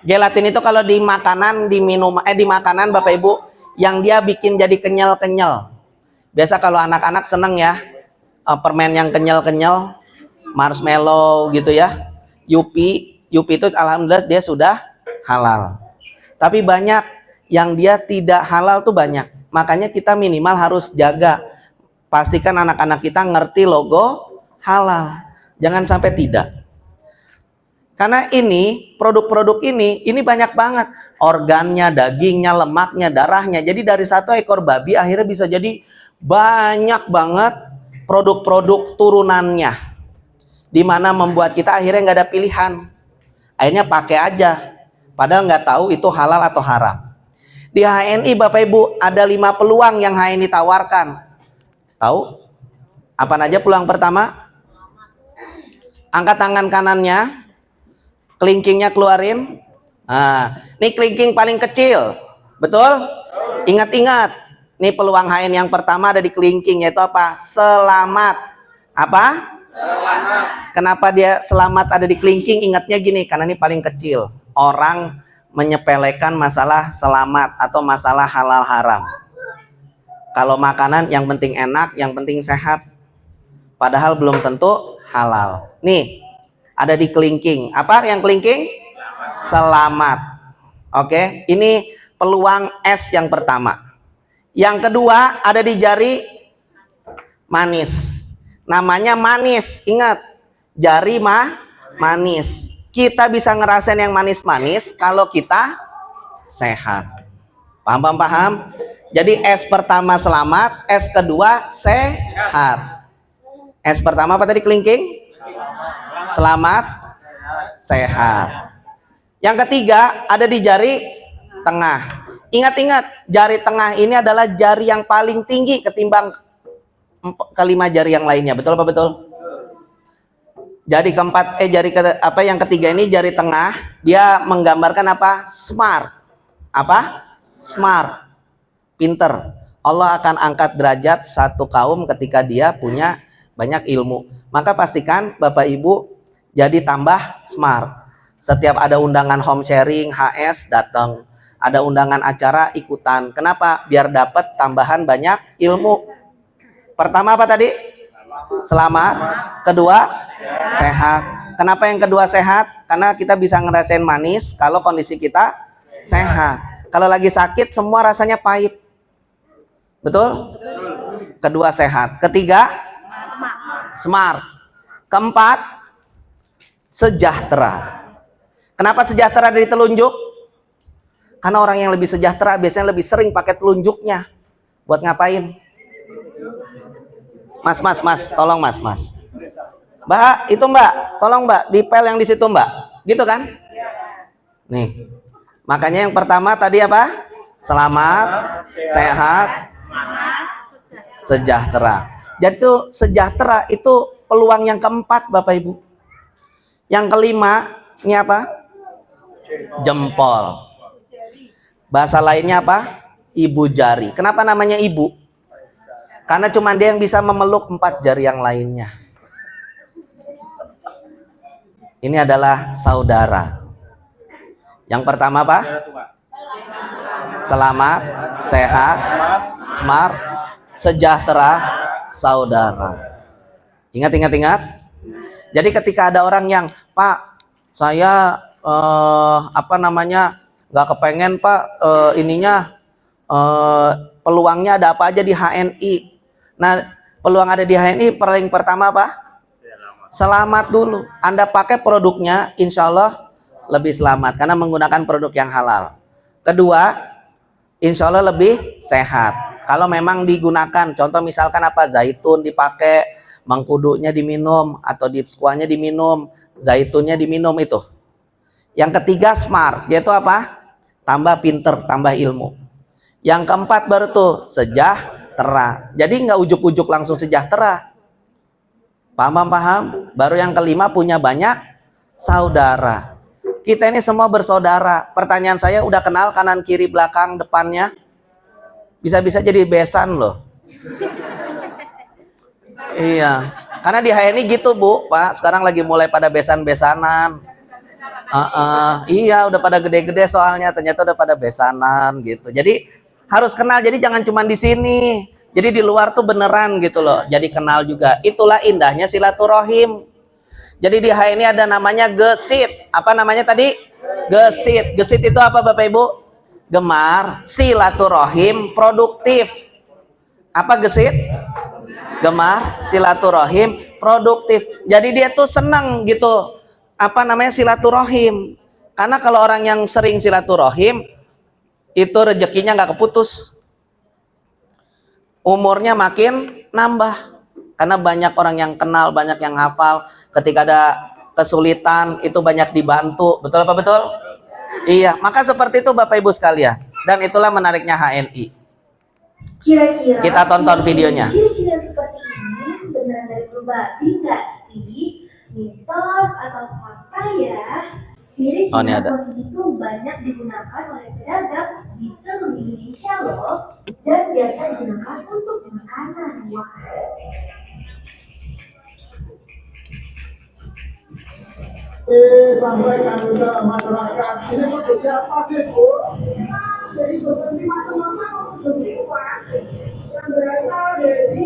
S1: Gelatin itu kalau di makanan, di makanan Bapak Ibu, yang dia bikin jadi kenyal-kenyal. Biasa kalau anak-anak seneng ya, permen yang kenyal-kenyal, marshmallow gitu ya. Yupi itu alhamdulillah dia sudah halal. Tapi banyak yang dia tidak halal tuh banyak. Makanya kita minimal harus jaga. Pastikan anak-anak kita ngerti logo halal. Jangan sampai tidak. Karena ini, produk-produk ini banyak banget. Organnya, dagingnya, lemaknya, darahnya. Jadi dari satu ekor babi akhirnya bisa jadi banyak banget produk-produk turunannya. Dimana membuat kita akhirnya nggak ada pilihan. Akhirnya pakai aja. Padahal nggak tahu itu halal atau haram. Di HNI Bapak Ibu ada 5 peluang yang HNI tawarkan. Tahu? Apa aja peluang pertama? Angkat tangan kanannya. Kelingkingnya keluarin. Nah, ini kelingking paling kecil. Betul? Ingat-ingat. Ini peluang HN yang pertama ada di kelingking, yaitu apa? Selamat. Apa? Selamat. Kenapa dia selamat ada di kelingking? Ingatnya gini, karena ini paling kecil. Orang menyepelekan masalah selamat atau masalah halal haram. Kalau makanan yang penting enak, yang penting sehat. Padahal belum tentu halal. Nih, ada di kelingking. Apa yang kelingking? Selamat. Oke, ini peluang S yang pertama. Yang kedua ada di jari manis. Namanya manis. Ingat, jari manis. Kita bisa ngerasain yang manis-manis kalau kita sehat. Paham? Jadi S pertama selamat, S kedua sehat. S pertama apa tadi kelingking? Selamat, sehat. Yang ketiga ada di jari tengah. Ingat-ingat, jari tengah ini adalah jari yang paling tinggi ketimbang kelima jari yang lainnya. Betul apa betul? Jari keempat, yang ketiga ini jari tengah, dia menggambarkan apa? Smart. Apa? Smart. Pinter. Allah akan angkat derajat satu kaum ketika dia punya banyak ilmu. Maka pastikan Bapak Ibu jadi tambah smart. Setiap ada undangan home sharing, HS datang. Ada undangan acara ikutan. Kenapa? Biar dapat tambahan banyak ilmu. Pertama apa tadi? Selamat. Kedua, sehat. Kenapa yang kedua sehat? Karena kita bisa ngerasain manis kalau kondisi kita sehat. Kalau lagi sakit semua rasanya pahit. Betul? Kedua sehat. Ketiga, smart. Keempat, sejahtera. Kenapa sejahtera dari telunjuk? Karena orang yang lebih sejahtera biasanya lebih sering pakai telunjuknya. Buat ngapain? Mas, tolong mas. Mbak, itu mbak, tolong mbak, dipel yang di situ mbak. Gitu kan? Nih, makanya yang pertama tadi apa? Selamat, sehat, sejahtera. Jadi itu sejahtera itu peluang yang keempat Bapak Ibu. Yang kelima, ini apa? Jempol. Bahasa lainnya apa? Ibu jari. Kenapa namanya ibu? Karena cuma dia yang bisa memeluk 4 jari yang lainnya. Ini adalah saudara. Yang pertama apa? Selamat, sehat, smart, sejahtera, saudara. Ingat. Jadi ketika ada orang yang, Pak, saya nggak kepengen Pak, peluangnya ada apa aja di HNI. Nah, peluang ada di HNI paling pertama apa? Selamat dulu. Anda pakai produknya, insya Allah lebih selamat karena menggunakan produk yang halal. Kedua, insya Allah lebih sehat. Kalau memang digunakan, contoh misalkan apa? Zaitun dipakai, mengkudunya diminum, atau dipskuanya diminum, zaitunnya diminum itu. Yang ketiga smart, yaitu apa? Tambah pinter, tambah ilmu. Yang keempat baru tuh sejahtera. Jadi nggak ujuk-ujuk langsung sejahtera. Paham? Baru yang kelima punya banyak saudara. Kita ini semua bersaudara. Pertanyaan saya, udah kenal kanan, kiri, belakang, depannya? Bisa-bisa jadi besan loh. Iya. Karena di HNI gitu Bu, Pak. Sekarang lagi mulai pada besan-besanan. Iya, udah pada gede-gede soalnya. Ternyata udah pada besanan gitu. Jadi harus kenal. Jadi jangan cuma di sini. Jadi di luar tuh beneran gitu loh. Jadi kenal juga. Itulah indahnya silaturahim. Jadi di HNI ada namanya gesit. Apa namanya tadi? Gesit. Gesit itu apa Bapak Ibu? Gemar, silaturahim, produktif. Apa gesit? Gemar, silaturahim, produktif. Jadi dia tuh senang gitu. Apa namanya silaturahim? Karena kalau orang yang sering silaturahim, itu rezekinya nggak keputus. Umurnya makin nambah. Karena banyak orang yang kenal, banyak yang hafal. Ketika ada kesulitan, itu banyak dibantu. Betul apa betul? Iya, maka seperti itu Bapak Ibu sekalian. Dan itulah menariknya HNI.
S3: Kira-kira
S1: Kita tonton videonya.
S3: ciri-ciri seperti ini beneran dari pribadi nggak sih? Mitos atau fakta ya, sirih
S1: Oh, ini
S3: sinar
S1: ada.
S3: gosip itu banyak digunakan oleh pedagang di seluruh Indonesia loh, dan biasa digunakan untuk makanan. Wah,
S4: sampai anggota masyarakat ini untuk siapa sih Bu? Jadi seperti macam-macam seperti Pak yang berasal tapi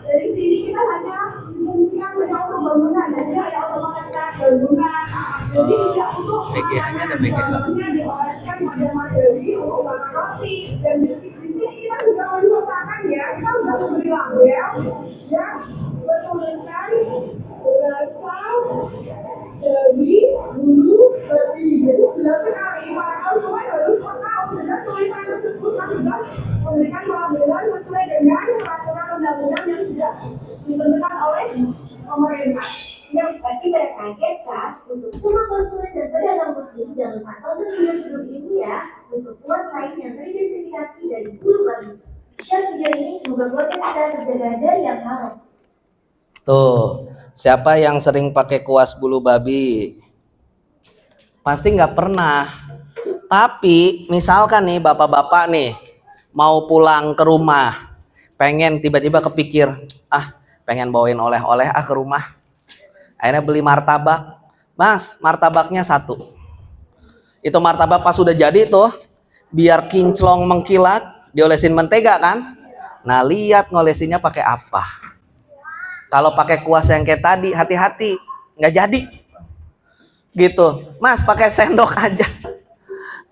S4: dari sini kita hanya memungkinkan menjauh bangunan dan tidak ada otomatis bangunan. Jadi tidak untuk
S1: BGH-nya ada BGH.
S4: dioleskan materi untuk makan roti dan di sini kita sudah merasakan ya, kita sudah memberi label ya bertuliskan berasal dari dulu berarti jadi sudah sekali para semua harus tahu dengan tulisan tersebut kan sudah memberikan labelan sesuai dengan peraturan undang-undang yang sudah ditentukan oleh pemerintah.
S3: yang pasti tidak kaget kan? Untuk semua konsumen dan pedagang muslim, jangan lupa tonton video ini ya, untuk puas lain yang teridentifikasi dari bulu babi. Share video ini, semoga keluarga kita terjaga dari yang haram.
S1: Tuh, siapa yang sering pakai kuas bulu babi? Pasti nggak pernah. Tapi misalkan nih bapak-bapak nih mau pulang ke rumah, pengen tiba-tiba kepikir, pengen bawain oleh-oleh ke rumah. Akhirnya beli martabak. Mas, martabaknya 1. Itu martabak pas sudah jadi tuh, biar kinclong mengkilat, diolesin mentega kan? Nah, lihat ngolesinnya pakai apa. Kalau pakai kuas yang kayak tadi, hati-hati, nggak jadi. Gitu, Mas pakai sendok aja.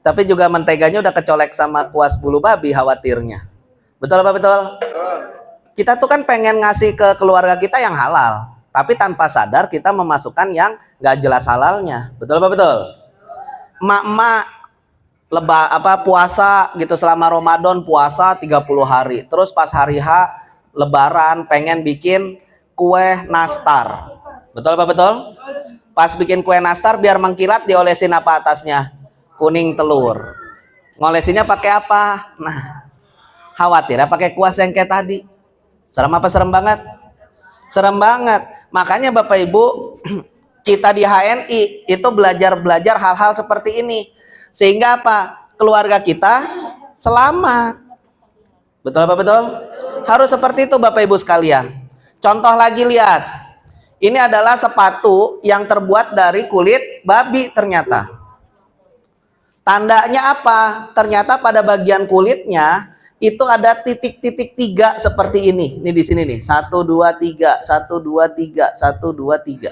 S1: Tapi juga menteganya udah kecolek sama kuas bulu babi khawatirnya. Betul apa betul? Kita tuh kan pengen ngasih ke keluarga kita yang halal, tapi tanpa sadar kita memasukkan yang nggak jelas halalnya. Betul apa betul? Emak-emak puasa gitu selama Ramadan, puasa 30 hari. Terus pas hari H Lebaran pengen bikin kue nastar. Betul apa betul? Pas bikin kue nastar biar mengkilat diolesin apa atasnya? Kuning telur. Ngolesinnya pakai apa? Nah, khawatir ya pakai kuas yang kayak tadi. Serem apa serem banget? Serem banget. Makanya Bapak Ibu, kita di HNI itu belajar hal-hal seperti ini. Sehingga apa? Keluarga kita selamat. Betul apa betul? Harus seperti itu Bapak Ibu sekalian. Contoh lagi lihat. Ini adalah sepatu yang terbuat dari kulit babi ternyata. Tandanya apa? Ternyata pada bagian kulitnya itu ada titik-titik 3 seperti ini. Ini di sini nih. 1 2 3, 1 2 3, 1 2 3.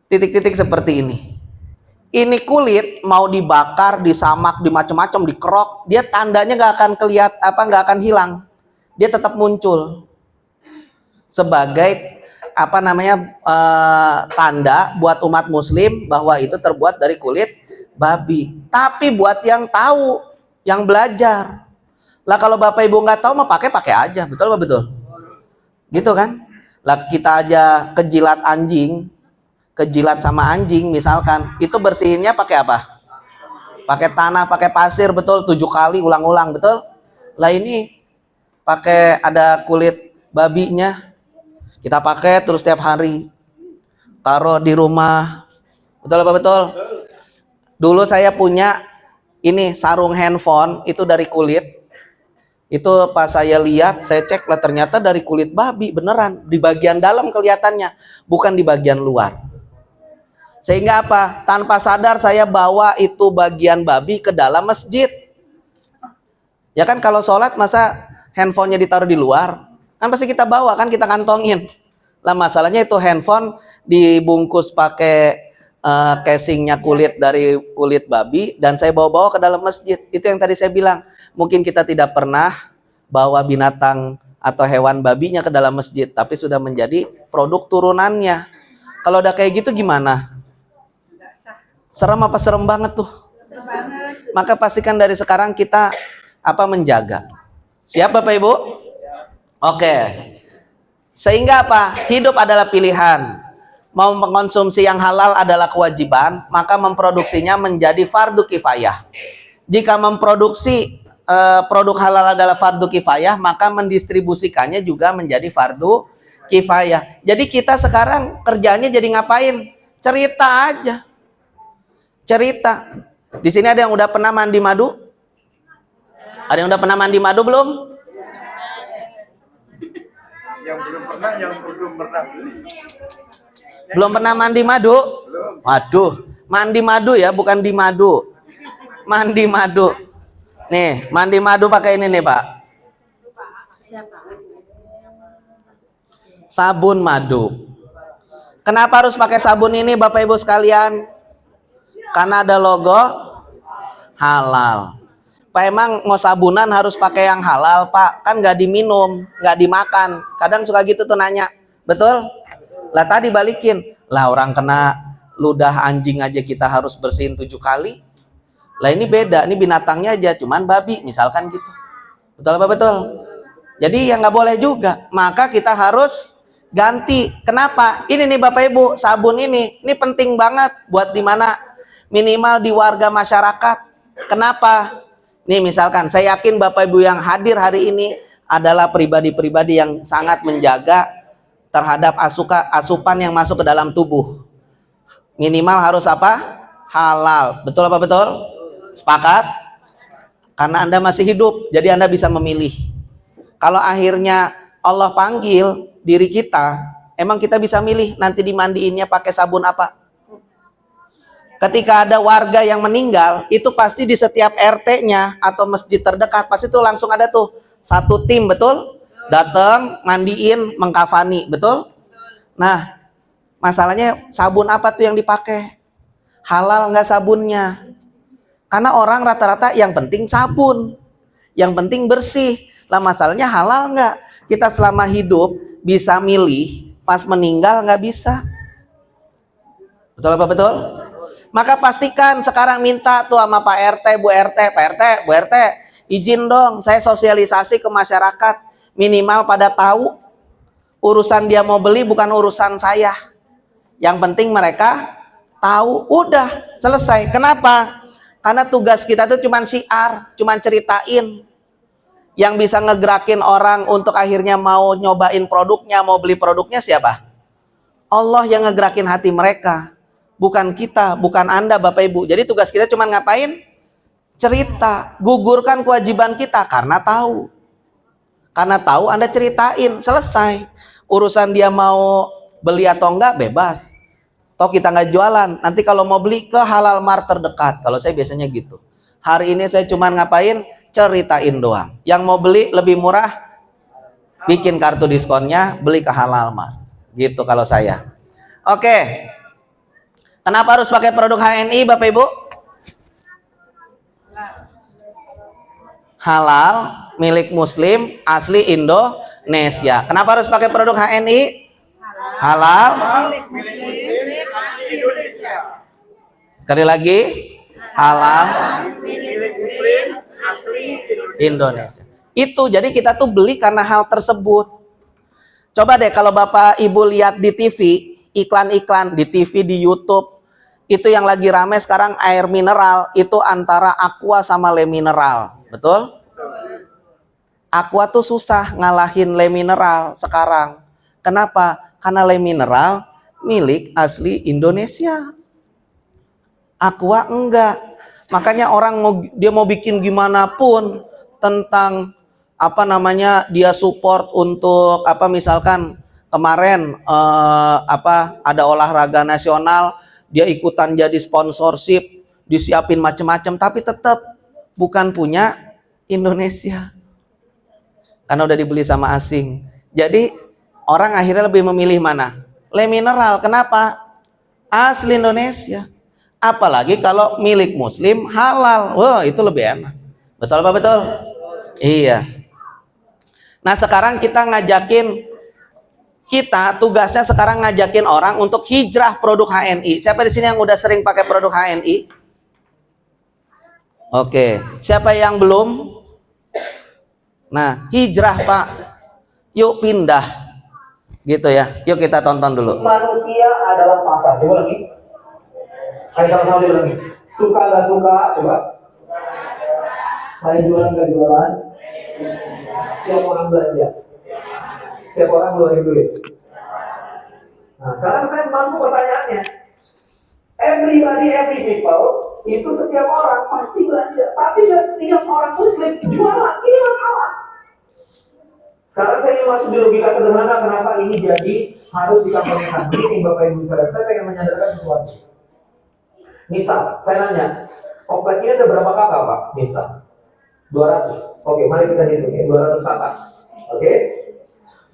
S1: Titik-titik seperti ini. Ini kulit mau dibakar, disamak, dimacam-macam, dikerok, dia tandanya nggak akan nggak akan hilang. Dia tetap muncul sebagai tanda buat umat muslim bahwa itu terbuat dari kulit babi. Tapi buat yang tahu, yang belajar. Lah kalau Bapak Ibu nggak tahu mah pakai aja. Betul apa betul? Gitu kan? Lah kita aja kejilat sama anjing misalkan, itu bersihinnya pakai apa? Pakai tanah, pakai pasir, betul, 7 kali ulang-ulang, betul? Lah ini pakai ada kulit babinya. Kita pakai terus setiap hari. Taruh di rumah. Betul apa betul? Dulu saya punya ini sarung handphone itu dari kulit. Itu pas saya lihat, saya cek lah ternyata dari kulit babi beneran. Di bagian dalam kelihatannya, bukan di bagian luar. Sehingga apa? Tanpa sadar saya bawa itu bagian babi ke dalam masjid. Ya kan kalau sholat masa handphonenya ditaruh di luar? Kan pasti kita bawa, kan kita kantongin. Lah masalahnya itu handphone dibungkus pakai casingnya kulit dari kulit babi dan saya bawa-bawa ke dalam masjid. Itu yang tadi saya bilang. Mungkin kita tidak pernah bawa binatang atau hewan babinya ke dalam masjid, tapi sudah menjadi produk turunannya. Kalau udah kayak gitu gimana? Serem apa serem banget tuh? Serem banget. Maka pastikan dari sekarang kita menjaga. Siap Bapak Ibu? Oke. Sehingga apa? Hidup adalah pilihan. Mau mengkonsumsi yang halal adalah kewajiban, maka memproduksinya menjadi fardu kifayah. Jika memproduksi produk halal adalah fardu kifayah, maka mendistribusikannya juga menjadi fardu kifayah. Jadi kita sekarang kerjanya jadi ngapain? Cerita aja. Cerita. Di sini ada yang udah pernah mandi madu? Ada yang udah pernah mandi madu belum?
S2: Yang belum pernah,
S1: Belum pernah mandi madu?
S2: belum.
S1: Waduh, mandi madu ya, bukan di madu. Mandi madu. Nih, mandi madu pakai ini nih, Pak. Sabun madu. Kenapa harus pakai sabun ini, Bapak Ibu sekalian? Karena ada logo halal. Pak, emang mau sabunan harus pakai yang halal, Pak? Kan nggak diminum, nggak dimakan. Kadang suka gitu tuh nanya. Betul? Lah tadi balikin. Lah orang kena ludah anjing aja kita harus bersihin 7 kali. Lah ini beda, ini binatangnya aja, cuman babi, misalkan gitu. Betul apa betul? Jadi ya nggak boleh juga. Maka kita harus ganti. Kenapa? Ini nih Bapak Ibu, sabun ini penting banget buat di mana? Minimal di warga masyarakat. Kenapa? Nih misalkan, saya yakin Bapak Ibu yang hadir hari ini adalah pribadi-pribadi yang sangat menjaga terhadap asupan yang masuk ke dalam tubuh. Minimal harus apa? Halal. Betul apa betul? Sepakat? Karena Anda masih hidup, jadi Anda bisa memilih. Kalau akhirnya Allah panggil diri kita, emang kita bisa milih nanti dimandiinnya pakai sabun apa? Ketika ada warga yang meninggal, itu pasti di setiap RT-nya atau masjid terdekat, pasti tuh langsung ada tuh satu tim, betul? Datang, mandiin, mengkafani, betul? Nah, masalahnya sabun apa tuh yang dipakai? Halal nggak sabunnya? Karena orang rata-rata yang penting sabun, yang penting bersih. Lah masalahnya halal nggak? Kita selama hidup bisa milih, pas meninggal nggak bisa. Betul apa betul? Maka pastikan sekarang minta tuh sama Pak RT, Bu RT, Pak RT, Bu RT, izin dong saya sosialisasi ke masyarakat. Minimal pada tahu urusan dia mau beli bukan urusan saya. Yang penting mereka tahu, udah selesai. Kenapa? Karena tugas kita tuh cuman syiar, cuman ceritain. Yang bisa ngegerakin orang untuk akhirnya mau nyobain produknya, mau beli produknya siapa? Allah yang ngegerakin hati mereka. Bukan kita, bukan Anda Bapak Ibu. Jadi tugas kita cuma ngapain? Cerita, gugurkan kewajiban kita karena tahu. Karena tahu Anda ceritain, selesai. Urusan dia mau beli atau enggak bebas. Toh kita nggak jualan. Nanti kalau mau beli ke Halal Mart terdekat. Kalau saya biasanya gitu. Hari ini saya cuma ngapain? Ceritain doang. Yang mau beli lebih murah, bikin kartu diskonnya, beli ke Halal Mart. Gitu kalau saya. Oke. Kenapa harus pakai produk HNI Bapak Ibu? Halal, milik muslim, asli Indonesia. Kenapa harus pakai produk HNI? Halal,
S2: Milik muslim, asli Indonesia.
S1: sekali lagi, halal,
S2: Milik muslim, asli
S1: Indonesia. Itu jadi kita tuh beli karena hal tersebut. Coba deh kalau Bapak Ibu lihat di TV, iklan-iklan di TV, di YouTube, itu yang lagi rame sekarang air mineral, itu antara Aqua sama Le Mineral. Betul? Aqua tuh susah ngalahin Le Mineral sekarang. Kenapa? Karena Le Mineral milik asli Indonesia. Aqua enggak. Makanya orang dia mau bikin gimana pun tentang apa namanya, dia support untuk apa, misalkan kemarin ada olahraga nasional, dia ikutan jadi sponsorship, disiapin macem-macem, tapi tetap bukan punya Indonesia. Karena udah dibeli sama asing. Jadi orang akhirnya lebih memilih mana? Le Mineral. Kenapa? Asli Indonesia. Apalagi kalau milik muslim halal. Wah, itu lebih enak. Betul apa betul? Iya. Nah sekarang tugasnya sekarang ngajakin orang untuk hijrah produk HNI. Siapa di sini yang udah sering pakai produk HNI? Oke, siapa yang belum? Nah, hijrah Pak. Yuk pindah. Gitu ya. Yuk kita tonton dulu.
S5: Manusia adalah pasar. Coba lagi. Ayo sama-sama dia lagi. Suka nggak suka? Coba. Saya jualan nggak jualan? Setiap orang belanja. Setiap orang ngeluarin duit. Nah, sekarang saya mampu pertanyaannya. Everybody, every people, itu setiap orang pasti belanja. Tapi setiap orang muslim jualan. Ini masalah. Sekarang saya ingin masuk di logika sederhana kenapa ini jadi harus dikampanyekan. Ini Bapak Ibu saudara, saya pengen menyadarkan sesuatu. Misal, saya nanya, komplek ini ada berapa kakak Pak? Misal, 200. Oke, mari kita hitung ya, 200 kakak. Oke,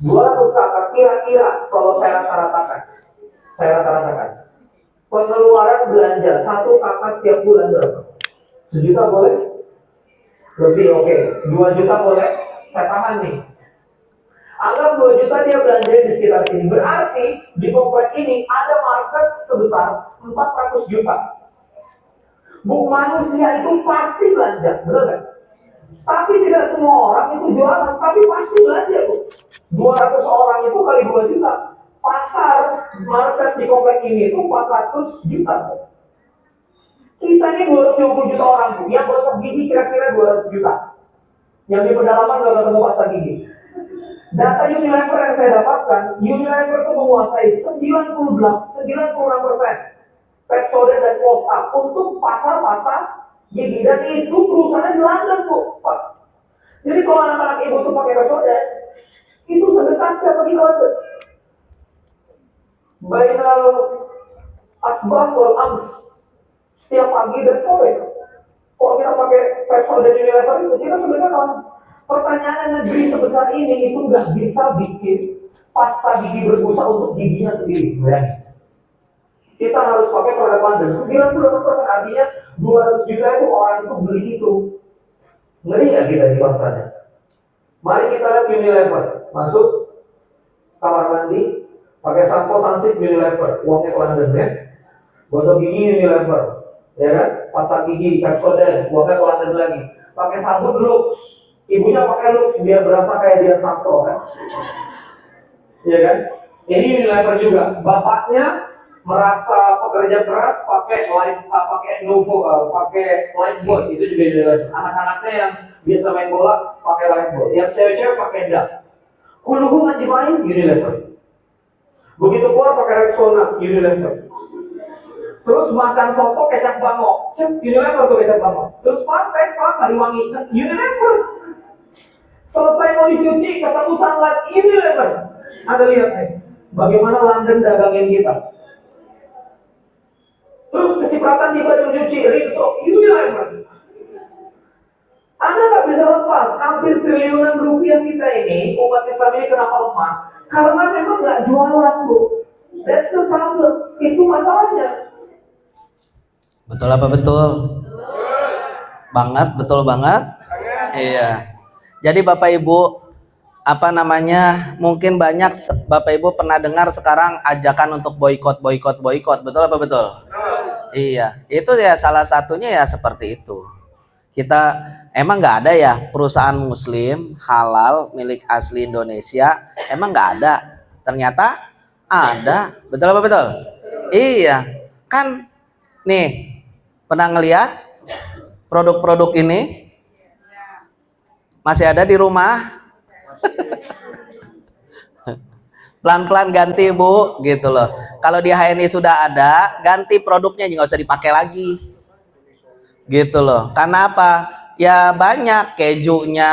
S5: 200 kakak kira-kira kalau saya rata-ratakan, pengeluaran belanja satu kakak setiap bulan berapa? 1 juta boleh? Lebih, oke. 2 juta boleh? Saya tahan nih. Anggap 2 juta dia belanja di sekitar sini. Berarti di komplek ini ada market sebesar 400 juta. Bu, manusia itu pasti belanja, benar kan? Tapi tidak semua orang itu jualan, tapi pasti belanja, Bu. 200 orang itu kali 2 juta. Pasar market di komplek ini itu 400 juta. Kita ini 220 juta orang, Bu. Yang gosok gigi kira-kira 200 juta. Yang di pedalaman nggak ketemu pasta gigi. Data Unilever yang saya dapatkan, Unilever itu menguasai 96% Pepsodent dan Close Up untuk pasar-pasar gigi, dan itu perusahaan di London, Bu. Pak. Jadi kalau anak-anak ibu tuh pakai Pepsodent, itu sedekah setiap pergi ke London. Bainal asbah wal ams, setiap pagi dan sore. Kalau kita pakai Pepsodent Unilever itu, kita sedekah kan. Pertanyaan negeri sebesar ini itu nggak bisa bikin pasta gigi berbusa untuk giginya sendiri. Kita harus pakai produk London. 98% artinya 200 juta itu orang itu beli itu. Ngeri nggak kita di pasarnya? Mari kita lihat Unilever. Masuk kamar mandi, pakai sampo Sunsilk Unilever, uangnya ke London ya. Gosok gigi Unilever, ya kan? Pasta gigi Pepsodent, uangnya ke London lagi. Pakai sabun Lux, ibunya pakai Lux biar berasa kayak dia Sastro kan? Ya kan? Ini Unilever juga. Bapaknya merasa pekerja keras pakai Lifebuoy, itu juga Unilever. Anak-anaknya yang biasa main bola pakai Lifebuoy, yang cewek-cewek pakai DAP. Kuluhu ngaji main Unilever. Begitu keluar pakai Rexona Unilever. Terus makan soto kecap bangok, Unilever tuh kecap bangok. Terus pakai hari wangi Unilever. Selesai mau dicuci ketemu sunlight Unilever. Anda lihat nih, bagaimana London dagangin kita. Terus kecipratan di baju cuci Rinso Unilever. Anda nggak bisa lepas, hampir triliunan rupiah kita ini, umat Islam ini kenapa lemah? Karena memang nggak jualan, Bu. That's the problem. Itu masalahnya.
S1: Betul apa betul? Banget, betul banget. Iya. Jadi Bapak Ibu, mungkin banyak Bapak Ibu pernah dengar sekarang ajakan untuk boikot, betul apa betul? Iya, itu ya salah satunya ya seperti itu. Kita emang nggak ada ya perusahaan Muslim halal milik asli Indonesia, emang nggak ada. Ternyata ada, betul apa betul? Iya, kan nih pernah ngelihat produk-produk ini masih ada di rumah. Pelan-pelan ganti, Bu, gitu loh. Kalau di HNI sudah ada, ganti produknya, nggak usah dipakai lagi, gitu loh. Karena apa? Ya banyak kejunya,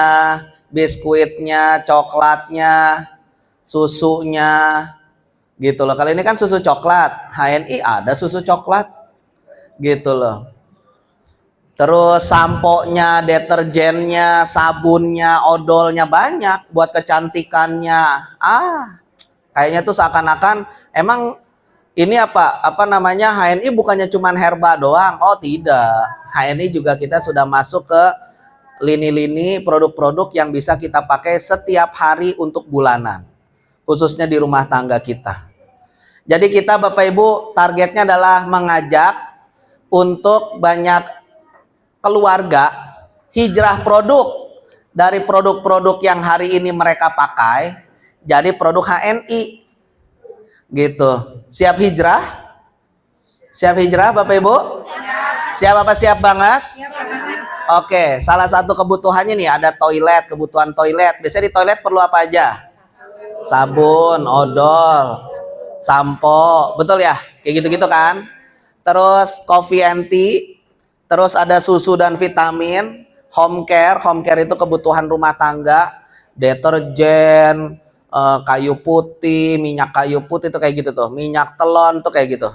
S1: biskuitnya, coklatnya, susunya, gitu loh. Kalau ini kan susu coklat, HNI ada susu coklat, gitu loh. Terus sampo-nya, deterjennya, sabunnya, odolnya banyak buat kecantikannya. Kayaknya tuh seakan-akan emang ini HNI bukannya cuman herba doang. Oh tidak, HNI juga kita sudah masuk ke lini-lini produk-produk yang bisa kita pakai setiap hari untuk bulanan, khususnya di rumah tangga kita. Jadi kita Bapak Ibu targetnya adalah mengajak untuk banyak keluarga hijrah produk dari produk-produk yang hari ini mereka pakai jadi produk HNI, gitu. Siap hijrah? Siap hijrah Bapak Ibu? Siap apa siap banget? Oke, salah satu kebutuhannya nih ada toilet, kebutuhan toilet. Biasanya di toilet perlu apa aja? Sabun, odol, sampo, betul ya? Kayak gitu-gitu kan. Terus coffee and tea, terus ada susu dan vitamin, home care itu kebutuhan rumah tangga, deterjen, kayu putih, minyak kayu putih itu kayak gitu tuh, minyak telon tuh kayak gitu.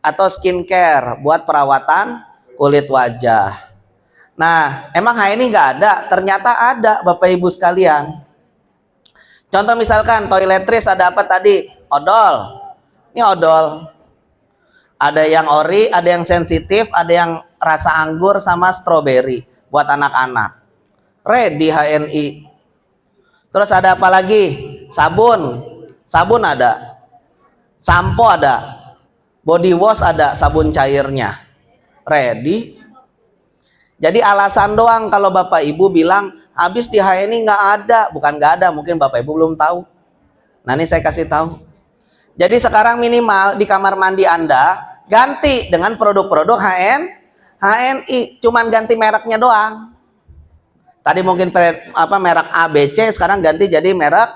S1: Atau skincare buat perawatan kulit wajah. Nah, emang ini nggak ada? Ternyata ada, Bapak Ibu sekalian. Contoh misalkan toiletries ada apa tadi? Odol. Ini odol. Ada yang ori, ada yang sensitif, ada yang rasa anggur sama stroberi buat anak-anak. Ready HNI. Terus ada apa lagi? Sabun. Sabun ada. Sampo ada. Body wash ada, sabun cairnya. Ready. Jadi alasan doang kalau Bapak Ibu bilang habis di HNI nggak ada. Bukan nggak ada, mungkin Bapak Ibu belum tahu. Nah ini saya kasih tahu. Jadi sekarang minimal di kamar mandi Anda ganti dengan produk-produk HNI. Cuman ganti mereknya doang. Tadi mungkin merek ABC, sekarang ganti jadi merek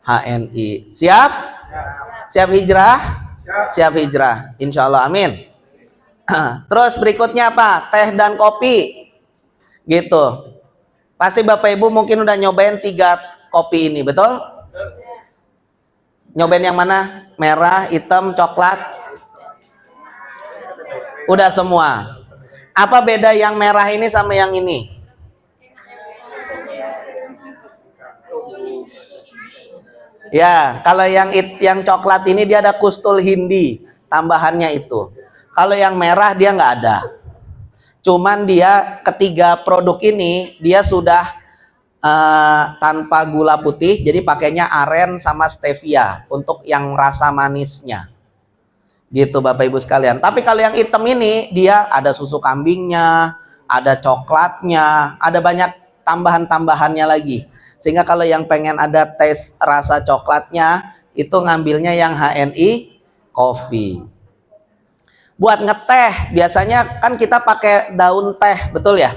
S1: HNI. Siap? Siap hijrah? Siap hijrah. Insya Allah, amin. Terus berikutnya apa? Teh dan kopi. Gitu. Pasti Bapak Ibu mungkin udah nyobain 3 kopi ini, betul? Nyobain yang mana? Merah, hitam, coklat? Udah semua. Apa beda yang merah ini sama yang ini? Ya, kalau yang coklat ini dia ada kustul hindi, tambahannya itu. Kalau yang merah dia nggak ada. Cuman dia ketiga produk ini dia sudah tanpa gula putih, jadi pakainya aren sama stevia untuk yang rasa manisnya. Gitu Bapak Ibu sekalian. Tapi kalau yang hitam ini dia ada susu kambingnya, ada coklatnya, ada banyak tambahan-tambahannya lagi. Sehingga kalau yang pengen ada tes rasa coklatnya itu ngambilnya yang HNI Coffee. Buat ngeteh biasanya kan kita pakai daun teh, betul ya?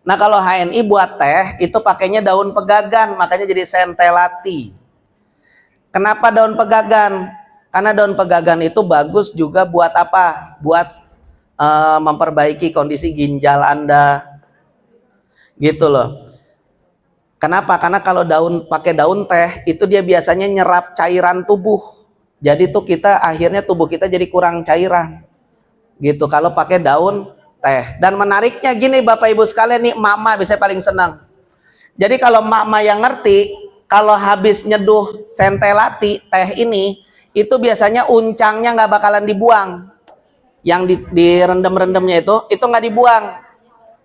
S1: Nah kalau HNI buat teh itu pakainya daun pegagan, makanya jadi sentelati. Kenapa daun pegagan? Karena daun pegagan itu bagus juga buat apa? Buat memperbaiki kondisi ginjal Anda. Gitu loh. Kenapa? Karena kalau pakai daun teh itu dia biasanya nyerap cairan tubuh. Jadi tuh akhirnya tubuh kita jadi kurang cairan. Gitu kalau pakai daun teh. Dan menariknya gini Bapak Ibu sekalian nih, mama biasanya paling senang. Jadi kalau mama yang ngerti, kalau habis nyeduh sentelati teh ini, itu biasanya uncangnya nggak bakalan dibuang. Yang direndam-rendamnya itu nggak dibuang.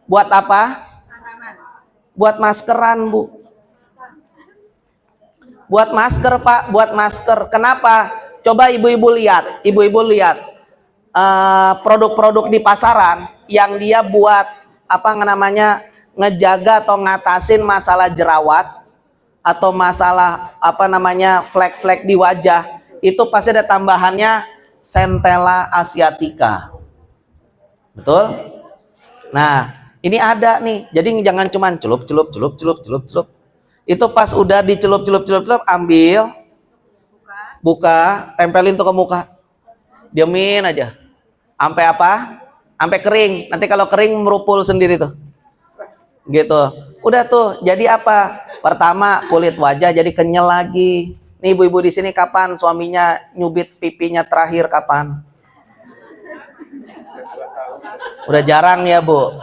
S1: Buat apa? Buat maskeran, Bu. Buat masker, Pak, buat masker. Kenapa? Coba ibu-ibu lihat, produk-produk di pasaran yang dia buat ngejaga atau ngatasin masalah jerawat atau masalah flek-flek di wajah, itu pasti ada tambahannya Centella asiatica. Betul? Nah, ini ada nih. Jadi jangan cuman celup. Itu pas udah dicelup, ambil, buka, tempelin tuh ke muka. Diamin aja. Sampai apa? Sampai kering. Nanti kalau kering merupul sendiri tuh. Gitu. Udah tuh. Jadi apa? Pertama, kulit wajah jadi kenyal lagi. Nih ibu-ibu di sini kapan suaminya nyubit pipinya terakhir kapan? Udah jarang ya, Bu.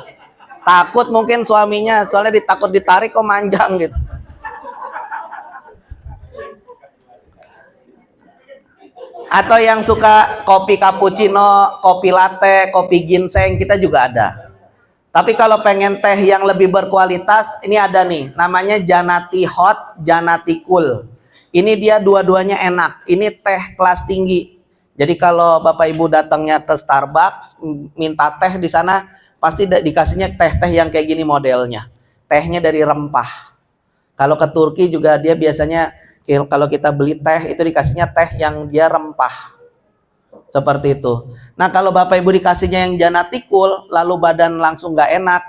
S1: Takut mungkin suaminya, soalnya takut ditarik kok manjang gitu. Atau yang suka kopi cappuccino, kopi latte, kopi ginseng, kita juga ada. Tapi kalau pengen teh yang lebih berkualitas, ini ada nih, namanya Janati Hot, Janati Cool. Ini dia dua-duanya enak. Ini teh kelas tinggi. Jadi kalau Bapak Ibu datangnya ke Starbucks, minta teh di sana, pasti dikasihnya teh-teh yang kayak gini modelnya. Tehnya dari rempah. Kalau ke Turki juga dia biasanya kalau kita beli teh itu dikasihnya teh yang dia rempah. Seperti itu. Nah kalau Bapak Ibu dikasihnya yang Janati Cool, lalu badan langsung nggak enak,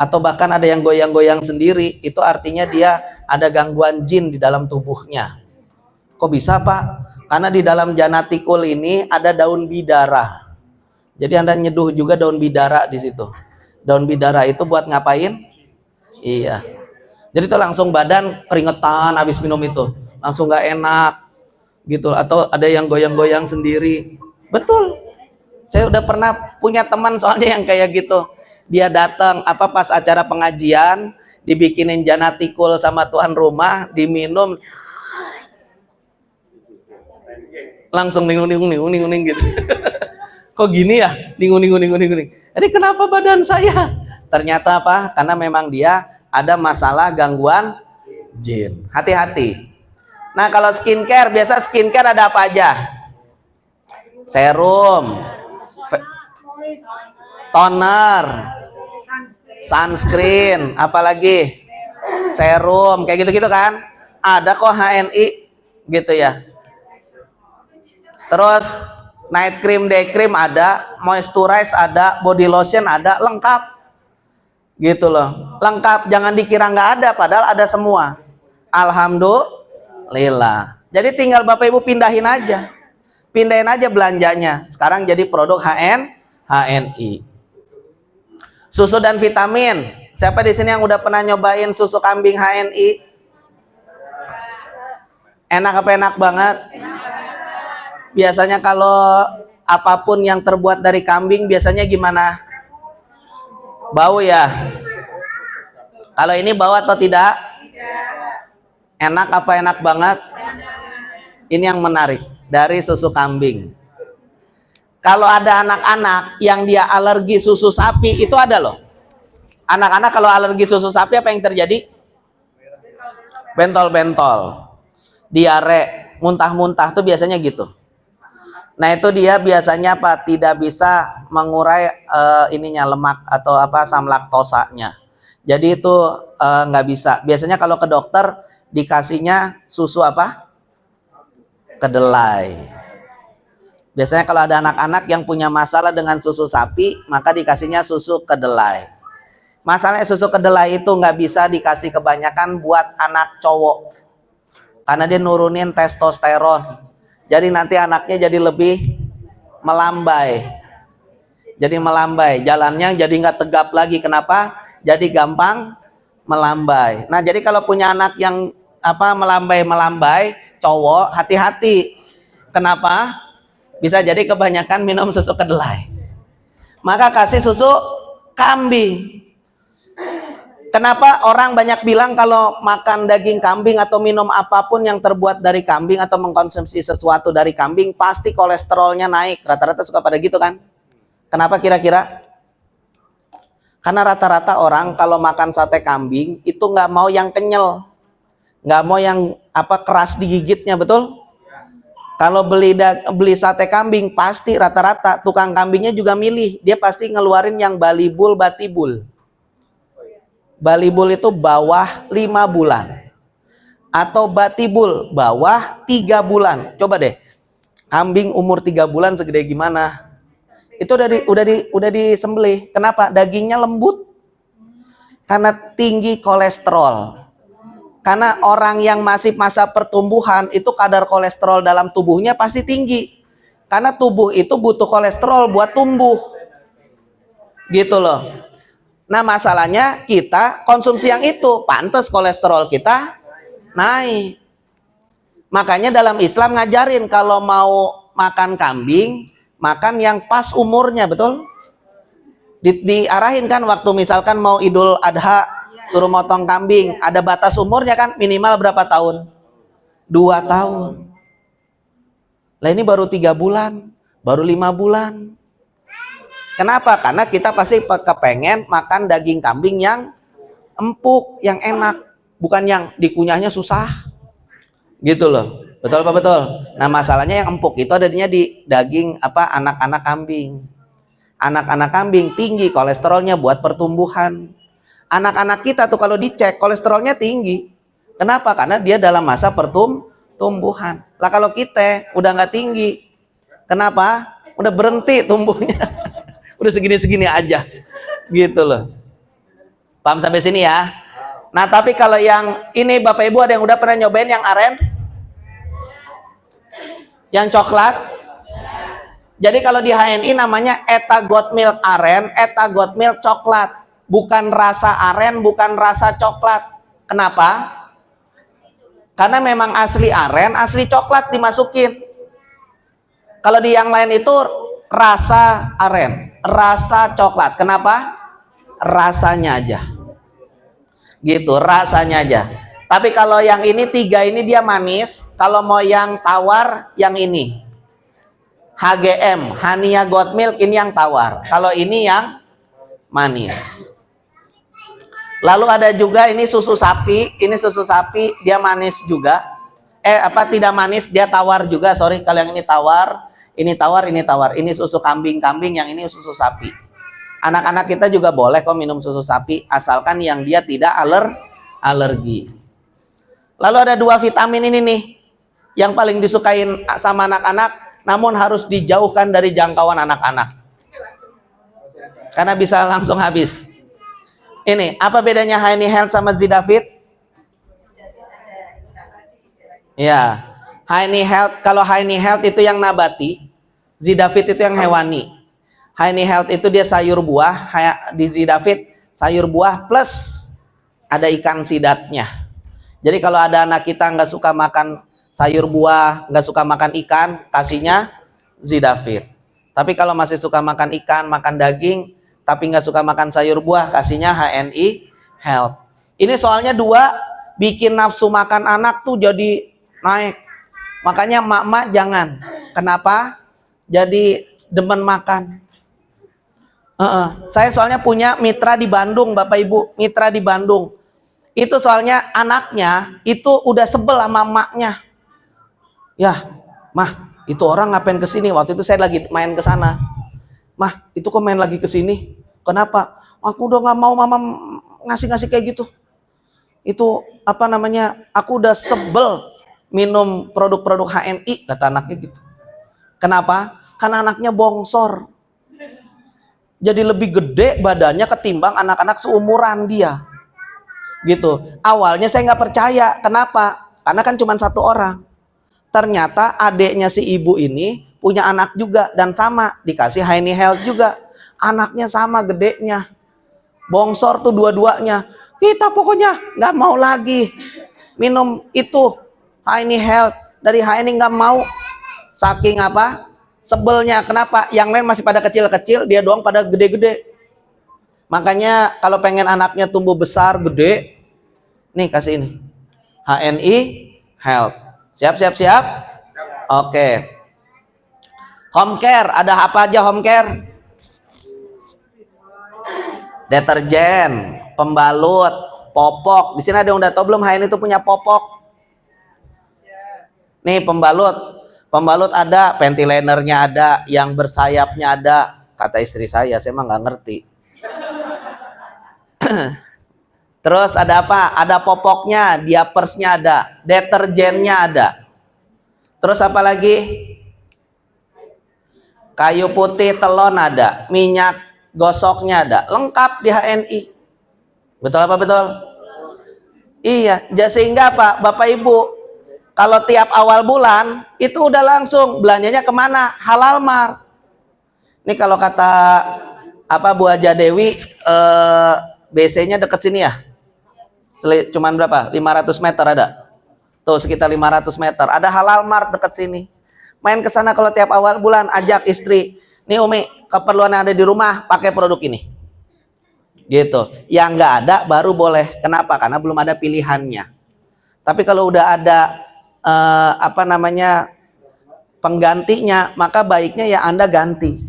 S1: atau bahkan ada yang goyang-goyang sendiri, itu artinya dia ada gangguan jin di dalam tubuhnya. Kok bisa, Pak? Karena di dalam janatikul ini ada daun bidara. Jadi Anda nyeduh juga daun bidara di situ. Daun bidara itu buat ngapain? Iya. Jadi itu langsung badan keringetan habis minum itu. Langsung nggak enak gitu, atau ada yang goyang-goyang sendiri. Betul. Saya udah pernah punya teman soalnya yang kayak gitu. Dia datang pas acara pengajian, dibikinin janatikul sama tuan rumah, diminum langsung ningung gitu. Kok gini ya? Ningung. Jadi kenapa badan saya? Ternyata apa? Karena memang dia ada masalah gangguan jin. Hati-hati. Nah, kalau skincare, biasa skincare ada apa aja? Serum, toner, sunscreen, apalagi serum, kayak gitu-gitu kan? Ada kok HNI gitu ya. Terus night cream, day cream ada, moisturize ada, body lotion ada, lengkap. Gitu loh. Lengkap, jangan dikira nggak ada, padahal ada semua. Alhamdulillah. Jadi tinggal Bapak Ibu pindahin aja. Pindahin aja belanjanya. Sekarang jadi produk HNI. Susu dan vitamin. Siapa di sini yang udah pernah nyobain susu kambing HNI? Enak apa enak banget? Biasanya kalau apapun yang terbuat dari kambing biasanya gimana? Bau ya? Kalau ini bau atau tidak? Enak apa enak banget? Ini yang menarik dari susu kambing. Kalau ada anak-anak yang dia alergi susu sapi, itu ada loh. Anak-anak kalau alergi susu sapi apa yang terjadi? Bentol-bentol, diare, muntah-muntah tuh biasanya gitu. Nah itu dia biasanya tidak bisa mengurai lemak atau asam laktosanya. Jadi itu nggak bisa. Biasanya kalau ke dokter dikasihnya susu kedelai. Biasanya kalau ada anak-anak yang punya masalah dengan susu sapi, maka dikasihnya susu kedelai. Masalahnya susu kedelai itu nggak bisa dikasih kebanyakan buat anak cowok, karena dia nurunin testosteron. Jadi nanti anaknya jadi lebih melambai. Jadi melambai, jalannya jadi nggak tegap lagi. Kenapa? Jadi gampang melambai. Nah, jadi kalau punya anak yang melambai, cowok, hati-hati. Kenapa? Bisa jadi kebanyakan minum susu kedelai. Maka kasih susu kambing. Kenapa orang banyak bilang kalau makan daging kambing atau minum apapun yang terbuat dari kambing atau mengkonsumsi sesuatu dari kambing pasti kolesterolnya naik? Rata-rata suka pada gitu kan? Kenapa kira-kira? Karena rata-rata orang kalau makan sate kambing itu nggak mau yang kenyal, nggak mau yang keras digigitnya, betul? Kalau beli sate kambing pasti rata-rata tukang kambingnya juga milih, dia pasti ngeluarin yang balibul, batibul. Balibul itu bawah 5 bulan. Atau batibul bawah 3 bulan. Coba deh. Kambing umur 3 bulan segede gimana? Itu udah disembelih. Kenapa? Dagingnya lembut. Karena tinggi kolesterol. Karena orang yang masih masa pertumbuhan itu kadar kolesterol dalam tubuhnya pasti tinggi. Karena tubuh itu butuh kolesterol buat tumbuh. Gitu loh. Nah masalahnya kita konsumsi yang itu, pantas kolesterol kita naik. Makanya dalam Islam ngajarin kalau mau makan kambing, makan yang pas umurnya, betul? Diarahin kan waktu misalkan mau Idul Adha, suruh motong kambing, ada batas umurnya kan, minimal berapa tahun? 2 tahun. Lah ini baru 3 bulan, baru 5 bulan. Kenapa? Karena kita pasti kepengen makan daging kambing yang empuk, yang enak, bukan yang dikunyahnya susah. Gitu loh. Betul apa betul? Nah, masalahnya yang empuk itu adanya di daging anak-anak kambing. Anak-anak kambing tinggi kolesterolnya buat pertumbuhan. Anak-anak kita tuh kalau dicek kolesterolnya tinggi. Kenapa? Karena dia dalam masa pertumbuhan. Lah kalau kita udah nggak tinggi. Kenapa? Udah berhenti tumbuhnya. Udah segini-segini aja. Gitu loh. Paham sampai sini ya? Nah, tapi kalau yang ini Bapak Ibu ada yang udah pernah nyobain yang aren? Yang coklat. Jadi kalau di HNI namanya Eta Goat Milk Aren, Eta Goat Milk coklat. Bukan rasa aren, bukan rasa coklat. Kenapa? Karena memang asli aren, asli coklat dimasukin. Kalau di yang lain itu rasa aren, rasa coklat. Kenapa? Rasanya aja. Gitu, rasanya aja. Tapi kalau yang ini 3 ini dia manis. Kalau mau yang tawar, yang ini HGM, Hania Goat Milk, ini yang tawar. Kalau ini yang manis. Lalu ada juga ini susu sapi. Ini susu sapi, dia manis juga. Tidak manis, dia tawar juga. Sorry, kalau yang ini tawar, ini tawar, ini tawar. Ini susu kambing-kambing, yang ini susu sapi. Anak-anak kita juga boleh kok minum susu sapi, asalkan yang dia tidak alergi. Lalu ada 2 vitamin ini nih, yang paling disukain sama anak-anak, namun harus dijauhkan dari jangkauan anak-anak. Karena bisa langsung habis. Ini, apa bedanya HNI Health sama Zidafit? Ya, HNI Health, kalau HNI Health itu yang nabati, Zidafit itu yang hewani. HNI Health itu dia sayur buah, di Zidafit sayur buah plus ada ikan sidatnya. Jadi kalau ada anak kita nggak suka makan sayur buah, nggak suka makan ikan, kasihnya Zidafit. Tapi kalau masih suka makan ikan, makan daging, tapi nggak suka makan sayur buah, kasihnya HNI Health. Ini soalnya 2 bikin nafsu makan anak tuh jadi naik. Makanya mak-mak jangan. Kenapa? Jadi demen makan. Saya soalnya punya mitra di Bandung, Bapak Ibu, mitra di Bandung. Itu soalnya anaknya itu udah sebel sama emaknya. Ya, mah, itu orang ngapain kesini? Waktu itu saya lagi main ke sana. Mah, itu kok main lagi ke sini? Kenapa? Aku udah nggak mau mama ngasih-ngasih kayak gitu. Itu apa namanya? Aku udah sebel minum produk-produk HNI, kata anaknya gitu. Kenapa? Karena anaknya bongsor. Jadi lebih gede badannya ketimbang anak-anak seumuran dia. Gitu. Awalnya saya nggak percaya. Kenapa? Karena kan cuma 1 orang. Ternyata adeknya si ibu ini punya anak juga dan sama dikasih HNI Health juga. Anaknya sama gedenya, bongsor tuh dua-duanya. Kita pokoknya nggak mau lagi minum itu HNI Health, dari HNI nggak mau. Saking apa? Sebelnya. Kenapa? Yang lain masih pada kecil-kecil, dia doang pada gede-gede. Makanya kalau pengen anaknya tumbuh besar, gede, nih kasih ini HNI Health. Siap. Oke. Home care, ada apa aja home care? Deterjen, pembalut, popok. Di sini ada yang udah tahu belum HNI itu punya popok? Nih pembalut. Pembalut ada, ventilatornya ada, yang bersayapnya ada. Kata istri saya mah nggak ngerti. Terus ada apa? Ada popoknya, diapersnya ada, deterjennya ada. Terus apa lagi? Kayu putih telon ada, minyak gosoknya ada, lengkap di HNI. Betul apa betul? Iya, sehingga apa? Bapak Ibu, kalau tiap awal bulan itu udah langsung belanjanya kemana? Halal Mart. Ini kalau kata apa Bu Haja Dewi, BC-nya deket sini ya? Cuman berapa? 500 meter ada. Tuh sekitar 500 meter. Ada Halal Mart deket sini. Main ke sana kalau tiap awal bulan, ajak istri. Nih Umi, keperluan yang ada di rumah pakai produk ini. Gitu. Yang nggak ada baru boleh. Kenapa? Karena belum ada pilihannya. Tapi kalau udah ada apa namanya penggantinya, maka baiknya ya Anda ganti.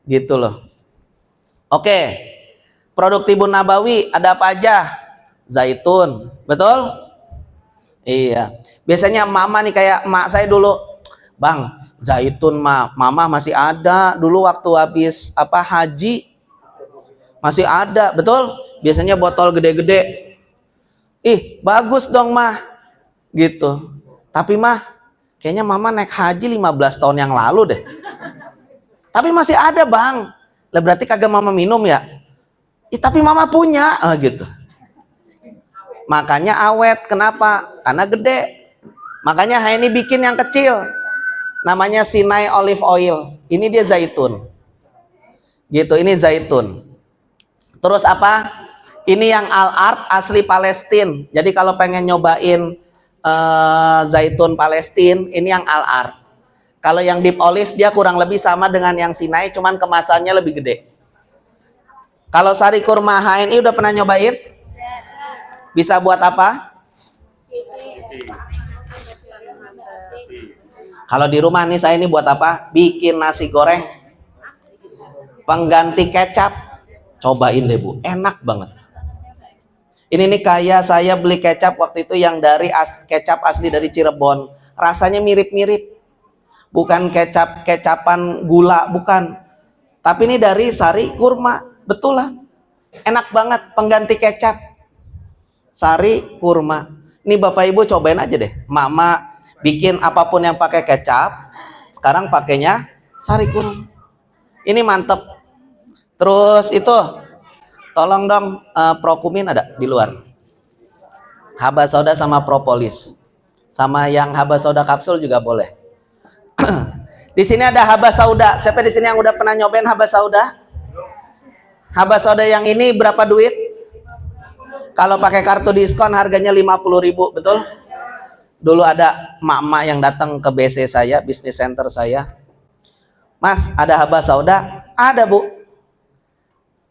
S1: Gitu loh. Oke. Produk Tibun Nabawi ada apa aja? Zaitun. Betul? Iya. Biasanya mama nih kayak emak saya dulu. Bang, zaitun mama masih ada dulu waktu habis haji masih ada, betul? Biasanya botol gede-gede. Ih, bagus dong mah, gitu. Tapi mah, kayaknya mama naik haji 15 tahun yang lalu deh. Tapi masih ada bang. Lah berarti kagak mama minum ya? Tapi mama punya, gitu. Makanya awet, kenapa? Karena gede. Makanya HNI bikin yang kecil. namanya Sinai olive oil. Ini dia zaitun. Gitu, ini zaitun. Terus apa? Ini yang Al-Ard asli Palestina. Jadi kalau pengen nyobain zaitun Palestina, ini yang Al-Ard. Kalau yang deep olive dia kurang lebih sama dengan yang Sinai, cuman kemasannya lebih gede. Kalau sari kurma HNI udah pernah nyobain? Bisa buat apa? Kalau di rumah nih saya ini buat apa? Bikin nasi goreng pengganti kecap. Cobain deh Bu, enak banget. Ini nih kayak saya beli kecap waktu itu yang dari kecap asli dari Cirebon. Rasanya mirip-mirip. Bukan kecapan gula, bukan. Tapi ini dari sari kurma, betulan. Enak banget, pengganti kecap. Sari kurma. Ini Bapak Ibu cobain aja deh. Mama bikin apapun yang pakai kecap, sekarang pakainya sari kurma. Ini mantep. Terus itu, tolong dong Prokumin ada di luar. Haba soda sama propolis. Sama yang haba soda kapsul juga boleh. Di sini ada haba sauda. Siapa di sini yang udah pernah nyobain haba sauda? Haba sauda yang ini berapa duit? Kalau pakai kartu diskon harganya 50.000, betul? Dulu ada emak-emak yang datang ke BC saya, bisnis center saya. Mas, ada haba sauda? Ada Bu.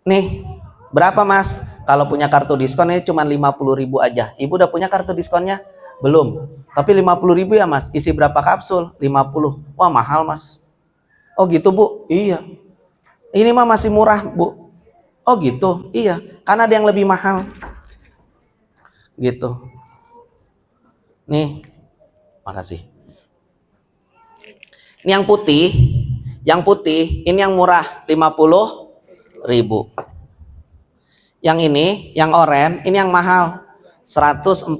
S1: Nih, berapa Mas? Kalau punya kartu diskon ini cuma 50.000 aja. Ibu udah punya kartu diskonnya? Belum. Tapi 50.000 ya Mas. Isi berapa kapsul? 50. Wah mahal Mas. Oh gitu Bu? Iya. Ini mah masih murah Bu. Oh gitu? Iya. Karena ada yang lebih mahal. Gitu. Nih. Makasih. Ini yang putih. Yang putih. Ini yang murah. 50.000. Yang ini, yang oranye, ini yang mahal. 140.000.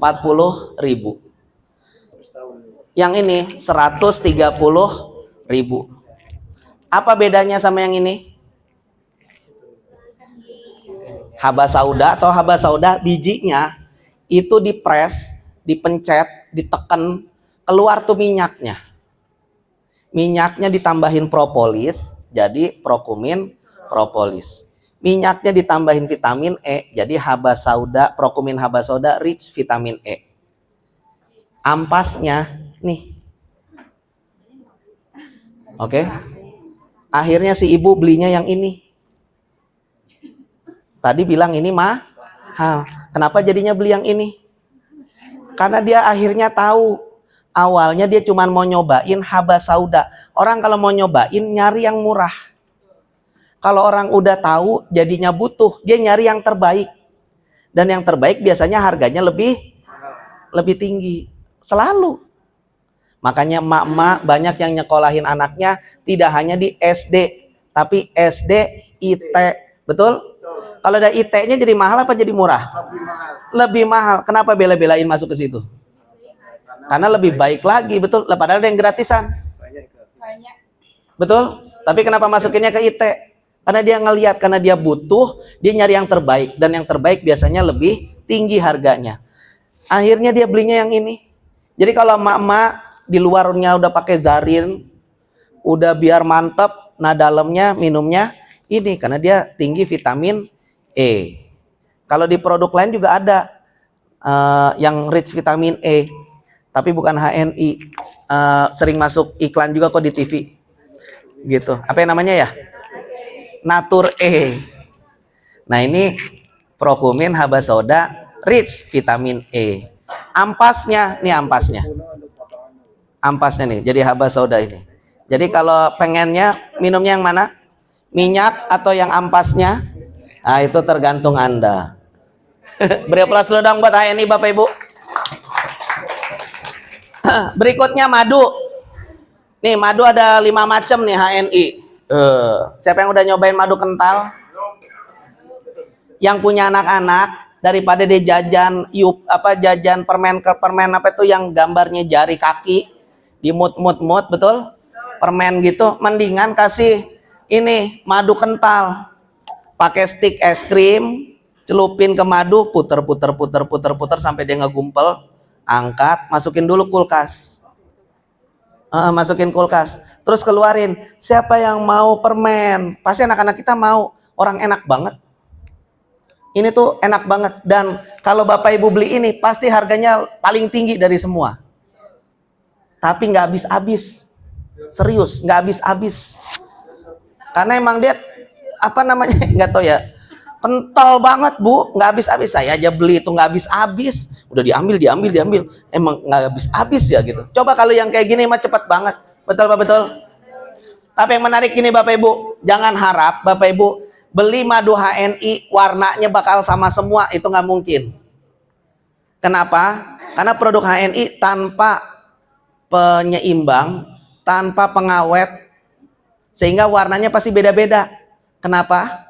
S1: Yang ini 130.000. Apa bedanya sama yang ini? Haba sauda atau haba sauda bijinya itu dipres, dipencet, ditekan, keluar tuh minyaknya. Minyaknya ditambahin propolis, jadi Prokumin propolis. Minyaknya ditambahin vitamin E, jadi haba sauda, Prokumin haba sauda rich vitamin E. Ampasnya nih. Oke. Akhirnya si ibu belinya yang ini. Tadi bilang ini mahal. Kenapa jadinya beli yang ini? Karena dia akhirnya tahu. Awalnya dia cuma mau nyobain haba sauda. Orang kalau mau nyobain nyari yang murah. Kalau orang udah tahu jadinya butuh, dia nyari yang terbaik. Dan yang terbaik biasanya harganya lebih tinggi. Selalu. Makanya emak-emak banyak yang nyekolahin anaknya tidak hanya di SD, tapi SD, IT. Betul? Kalau ada IT-nya jadi mahal apa jadi murah? Lebih mahal. Kenapa bela-belain masuk ke situ? Karena lebih baik lagi, betul? Padahal ada yang gratisan. Betul? Tapi kenapa masukinnya ke IT? Karena dia ngelihat, karena dia butuh, dia nyari yang terbaik. Dan yang terbaik biasanya lebih tinggi harganya. Akhirnya dia belinya yang ini. Jadi kalau emak-emak di luarnya udah pakai zarin, udah biar mantep, nah dalamnya minumnya ini. Karena dia tinggi vitamin E. Kalau di produk lain juga ada yang rich vitamin E. Tapi bukan HNI. Sering masuk iklan juga kok di TV. Gitu. Apa yang namanya ya? Natur E. Nah ini Prokumin haba soda rich vitamin E. Ampasnya, nih ampasnya. Ampasnya nih, jadi haba soda ini. Jadi kalau pengennya minumnya yang mana? Minyak atau yang ampasnya? Nah itu tergantung Anda. Beri aplaus dulu dong buat HNI Bapak Ibu. Berikutnya madu. Nih madu ada 5 macam nih HNI. Siapa yang udah nyobain madu kental? Yang punya anak-anak, daripada dia jajan jajan permen apa itu yang gambarnya jari kaki dimut-mut, betul? Permen gitu, mendingan kasih ini madu kental. Pakai stick es krim, celupin ke madu, puter sampai dia ngegumpel, angkat, masukin dulu kulkas. Masukin kulkas. Terus keluarin, siapa yang mau permen? Pasti anak-anak kita mau. Orang enak banget. Ini tuh enak banget. Dan kalau Bapak Ibu beli ini, pasti harganya paling tinggi dari semua. Tapi nggak habis-habis. Serius, nggak habis-habis. Karena emang dia, nggak tahu ya. Kental banget Bu, nggak habis-habis. Saya aja beli itu nggak habis-habis. Udah diambil. Emang nggak habis-habis ya gitu. Coba kalau yang kayak gini mah cepet banget. Betul Pak, betul? Tapi yang menarik gini Bapak Ibu, jangan harap Bapak Ibu beli madu HNI warnanya bakal sama semua, itu nggak mungkin. Kenapa? Karena produk HNI tanpa penyeimbang, tanpa pengawet, sehingga warnanya pasti beda-beda. Kenapa?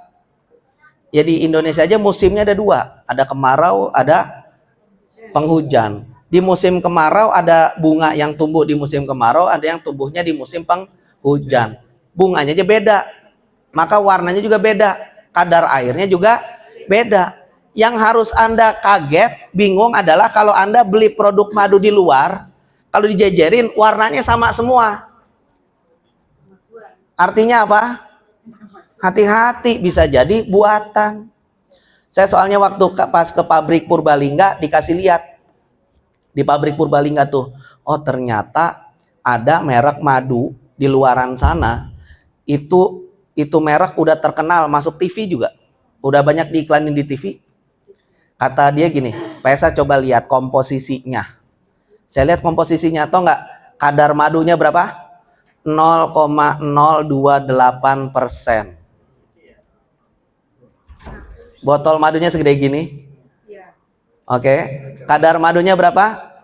S1: Ya di Indonesia aja musimnya ada dua, ada kemarau, ada penghujan. Di musim kemarau ada bunga yang tumbuh di musim kemarau, ada yang tumbuhnya di musim penghujan. Bunganya aja beda, maka warnanya juga beda, kadar airnya juga beda. Yang harus Anda kaget, bingung adalah kalau Anda beli produk madu di luar, kalau dijejerin warnanya sama semua. Artinya apa? Hati-hati, bisa jadi buatan. Saya soalnya waktu pas ke pabrik Purbalingga dikasih lihat. Di pabrik Purbalingga tuh, oh ternyata ada merek madu di luaran sana. Itu merek udah terkenal, masuk TV juga. Udah banyak diiklanin di TV. Kata dia gini, Pak coba lihat komposisinya. Saya lihat komposisinya, atau enggak kadar madunya berapa? 0,028%. Botol madunya segede gini. Oke, kadar madunya berapa?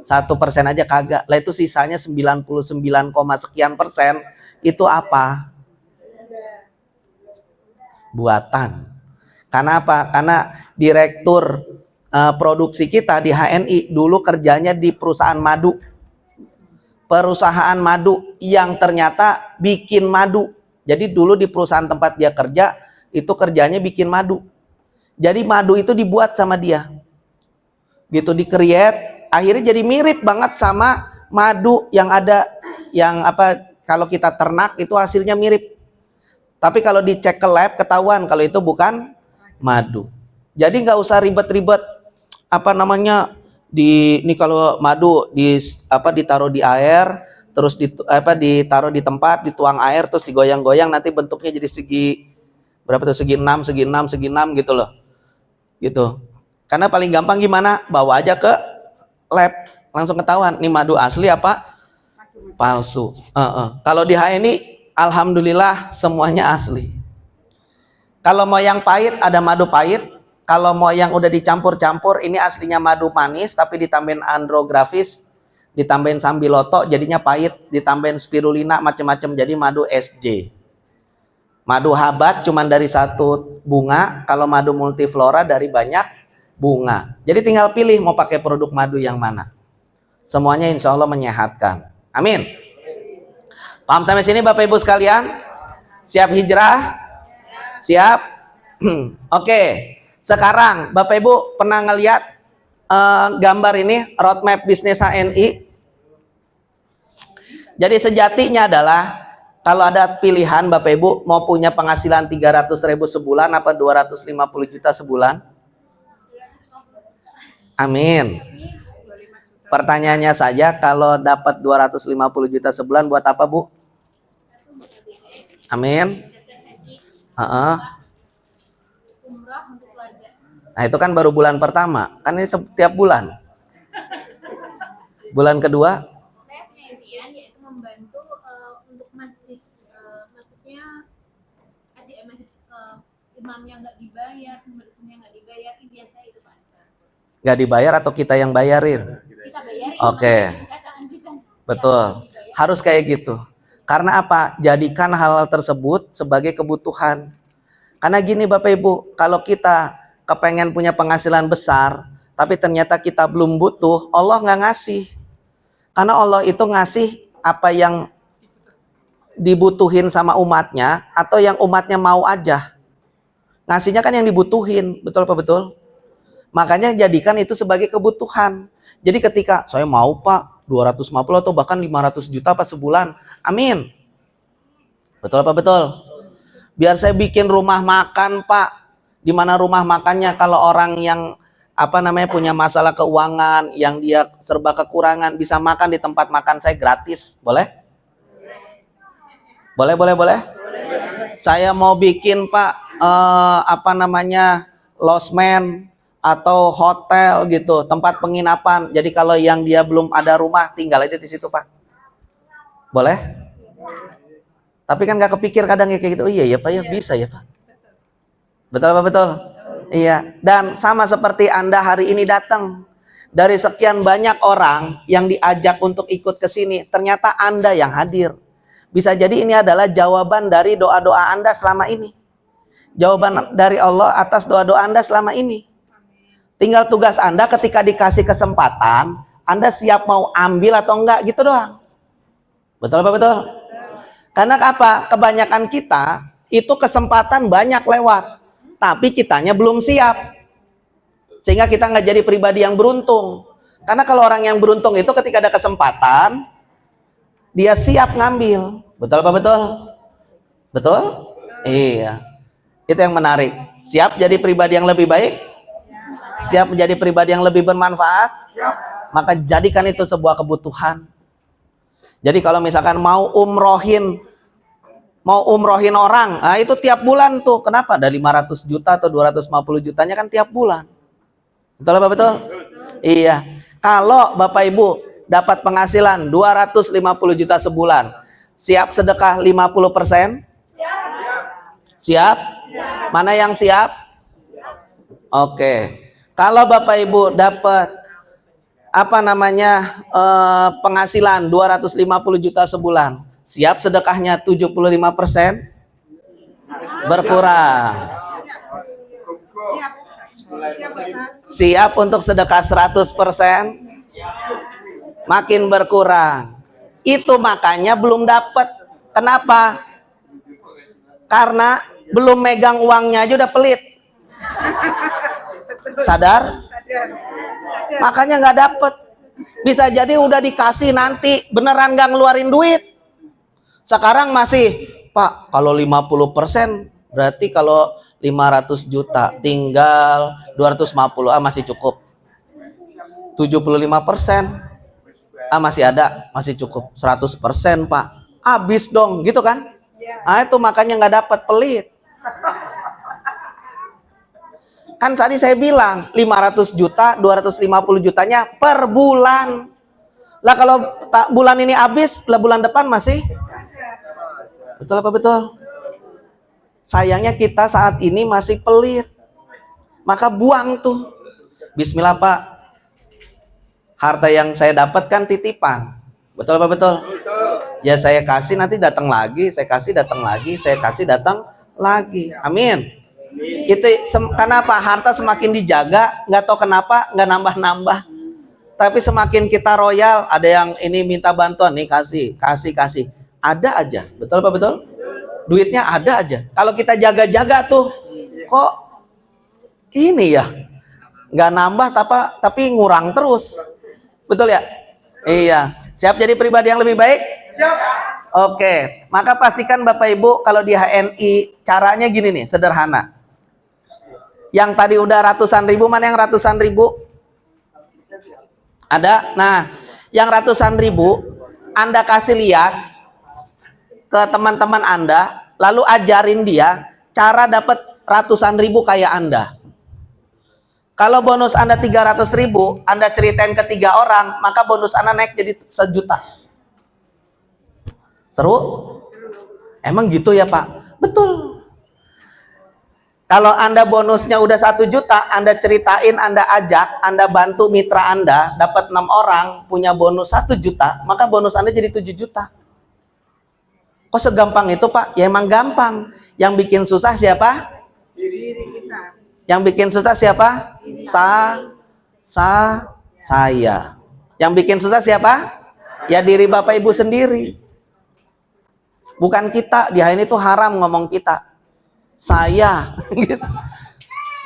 S1: 1% aja kagak. Lah itu sisanya 99, sekian persen. Itu apa? Buatan. Karena apa? Karena direktur produksi kita di HNI dulu kerjanya di perusahaan madu. Perusahaan madu yang ternyata bikin madu. Jadi dulu di perusahaan tempat dia kerja, itu kerjanya bikin madu. Jadi madu itu dibuat sama dia. Gitu di-create, akhirnya jadi mirip banget sama madu yang ada, yang kalau kita ternak itu hasilnya mirip. Tapi kalau dicek ke lab ketahuan kalau itu bukan madu. Jadi nggak usah ribet-ribet ini kalau madu ditaruh di air, terus ditaruh di tempat, dituang air, terus digoyang-goyang, nanti bentuknya jadi segi berapa tuh, segi 6 gitu loh. Gitu. Karena paling gampang gimana? Bawa aja ke lab, langsung ketahuan nih madu asli apa palsu. Kalau di HNI alhamdulillah semuanya asli. Kalau mau yang pahit ada madu pahit, kalau mau yang udah dicampur-campur ini aslinya madu manis tapi ditambahin andrografis, ditambahin sambiloto jadinya pahit, ditambahin spirulina macam-macam jadi madu SJ. Madu habat cuman dari satu bunga, kalau madu multiflora dari banyak bunga. Jadi tinggal pilih mau pakai produk madu yang mana. Semuanya insya Allah menyehatkan. Amin. Paham sampai sini Bapak Ibu sekalian? Siap hijrah? Siap? Oke. Sekarang Bapak Ibu pernah ngelihat gambar ini, roadmap bisnis HNI? Jadi sejatinya adalah kalau ada pilihan Bapak Ibu mau punya penghasilan 300.000 sebulan apa 250 juta sebulan? Amin. Pertanyaannya saja, kalau dapat 250 juta sebulan buat apa Bu? Amin. Nah itu kan baru bulan pertama, kan ini setiap bulan. Bulan kedua?
S6: Saya punya impian yaitu membantu untuk masjid, maksudnya masjid imamnya nggak dibayar, pembersihnya nggak dibayar, impian saya itu Pak.
S1: Nggak dibayar atau kita yang bayarin?
S6: Kita bayarin.
S1: Oke. Betul. Harus kayak gitu. Karena apa? Jadikan hal tersebut sebagai kebutuhan. Karena gini Bapak Ibu, kalau kita kepengen punya penghasilan besar, tapi ternyata kita belum butuh, Allah nggak ngasih. Karena Allah itu ngasih apa yang dibutuhin sama umatnya, atau yang umatnya mau aja. Ngasihnya kan yang dibutuhin, betul apa betul? Makanya jadikan itu sebagai kebutuhan. Jadi ketika saya mau Pak, 250 atau bahkan 500 juta pas sebulan. Amin. Betul apa betul? Biar saya bikin rumah makan, Pak. Di mana rumah makannya kalau orang yang punya masalah keuangan, yang dia serba kekurangan, bisa makan di tempat makan saya gratis. Boleh? Boleh. Saya mau bikin, Pak, losmen atau hotel gitu, tempat penginapan. Jadi kalau yang dia belum ada rumah, tinggal aja di situ, Pak. Boleh? Tapi kan nggak kepikir kadang ya kayak gitu. Oh iya ya Pak ya, bisa ya Pak. Betul apa betul? Iya. Dan sama seperti Anda hari ini datang. Dari sekian banyak orang yang diajak untuk ikut ke sini, ternyata Anda yang hadir. Bisa jadi ini adalah jawaban dari doa-doa Anda selama ini. Jawaban dari Allah atas doa-doa Anda selama ini. Tinggal tugas Anda ketika dikasih kesempatan, Anda siap mau ambil atau enggak, gitu doang. Betul apa betul? Karena apa? Kebanyakan kita itu kesempatan banyak lewat, tapi kitanya belum siap. Sehingga kita nggak jadi pribadi yang beruntung. Karena kalau orang yang beruntung itu ketika ada kesempatan, dia siap ngambil. Betul apa betul? Betul? Iya. Itu yang menarik. Siap jadi pribadi yang lebih baik? Siap menjadi pribadi yang lebih bermanfaat? Maka jadikan itu sebuah kebutuhan. Jadi kalau misalkan mau umrohin orang, nah itu tiap bulan tuh. Kenapa? Ada 500 juta atau 250 jutanya kan tiap bulan. Betul apa betul? Iya. Kalau Bapak Ibu dapat penghasilan 250 juta sebulan, siap sedekah 50%? Siap? Mana yang siap? Oke. Kalau Bapak Ibu dapat penghasilan 250 juta sebulan, siap sedekahnya 75%? Berkurang. Siap untuk sedekah 100%? Makin berkurang. Itu makanya belum dapat. Kenapa? Karena belum megang uangnya aja udah pelit. Sadar? Makanya nggak dapet. Bisa jadi udah dikasih nanti beneran nggak ngeluarin duit. Sekarang masih, Pak, kalau 50% berarti kalau 500 juta tinggal 250, masih cukup. 75%, masih ada, masih cukup. 100%, Pak, habis dong, gitu kan? Itu makanya nggak dapat, pelit. Kan tadi saya bilang 500 juta, 250 jutanya per bulan. Lah kalau bulan ini habis, lah bulan depan masih. Betul apa betul? Sayangnya kita saat ini masih pelit. Maka buang tuh. Bismillah Pak. Harta yang saya dapatkan titipan. Betul apa betul? Ya saya kasih nanti datang lagi, saya kasih datang lagi, saya kasih datang lagi. Amin. Itu kenapa harta semakin dijaga, nggak tahu kenapa nggak nambah-nambah, tapi semakin kita royal, ada yang ini minta bantuan nih, kasih, ada aja. Betul apa betul? Duitnya ada aja. Kalau kita jaga-jaga tuh, kok ini ya nggak nambah tapi ngurang terus. Betul ya? Iya. Siap jadi pribadi yang lebih baik? Siap. Oke, maka pastikan Bapak Ibu kalau di HNI caranya gini nih, sederhana. Yang tadi udah ratusan ribu, mana yang ratusan ribu? Ada? Nah, yang ratusan ribu Anda kasih lihat ke teman-teman Anda, lalu ajarin dia cara dapat ratusan ribu kayak Anda. Kalau bonus Anda 300 ribu, Anda ceritain ke 3 orang, maka bonus Anda naik jadi 1 juta. Seru? Emang gitu ya Pak? Betul. Kalau Anda bonusnya udah 1 juta, Anda ceritain, Anda ajak, Anda bantu mitra Anda, dapat 6 orang, punya bonus 1 juta, maka bonus Anda jadi 7 juta. Kok segampang itu Pak? Ya emang gampang. Yang bikin susah siapa? Yang bikin susah siapa? Saya. Yang bikin susah siapa? Ya diri Bapak Ibu sendiri. Bukan kita. Di HNI itu haram ngomong kita. Saya gitu.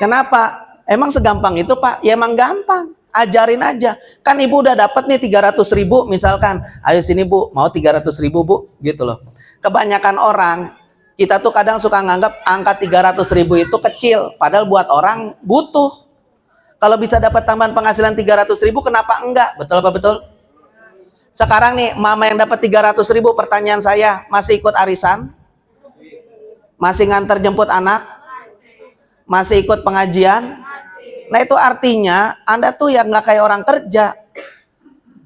S1: Kenapa? Emang segampang itu Pak? Ya emang gampang. ajarin aja. Kan ibu udah dapat nih 300.000 misalkan. Ayo sini bu, mau 300.000 bu, gitu loh. Kebanyakan orang, kita tuh kadang suka nganggap angka 300.000 itu kecil. Padahal buat orang butuh. Kalau bisa dapat tambahan penghasilan 300.000, kenapa enggak? Betul apa betul? Sekarang nih, mama yang dapat 300.000, pertanyaan saya, masih ikut arisan? Masih nganter jemput anak? Masih ikut pengajian? Nah itu artinya Anda tuh yang nggak kayak orang kerja.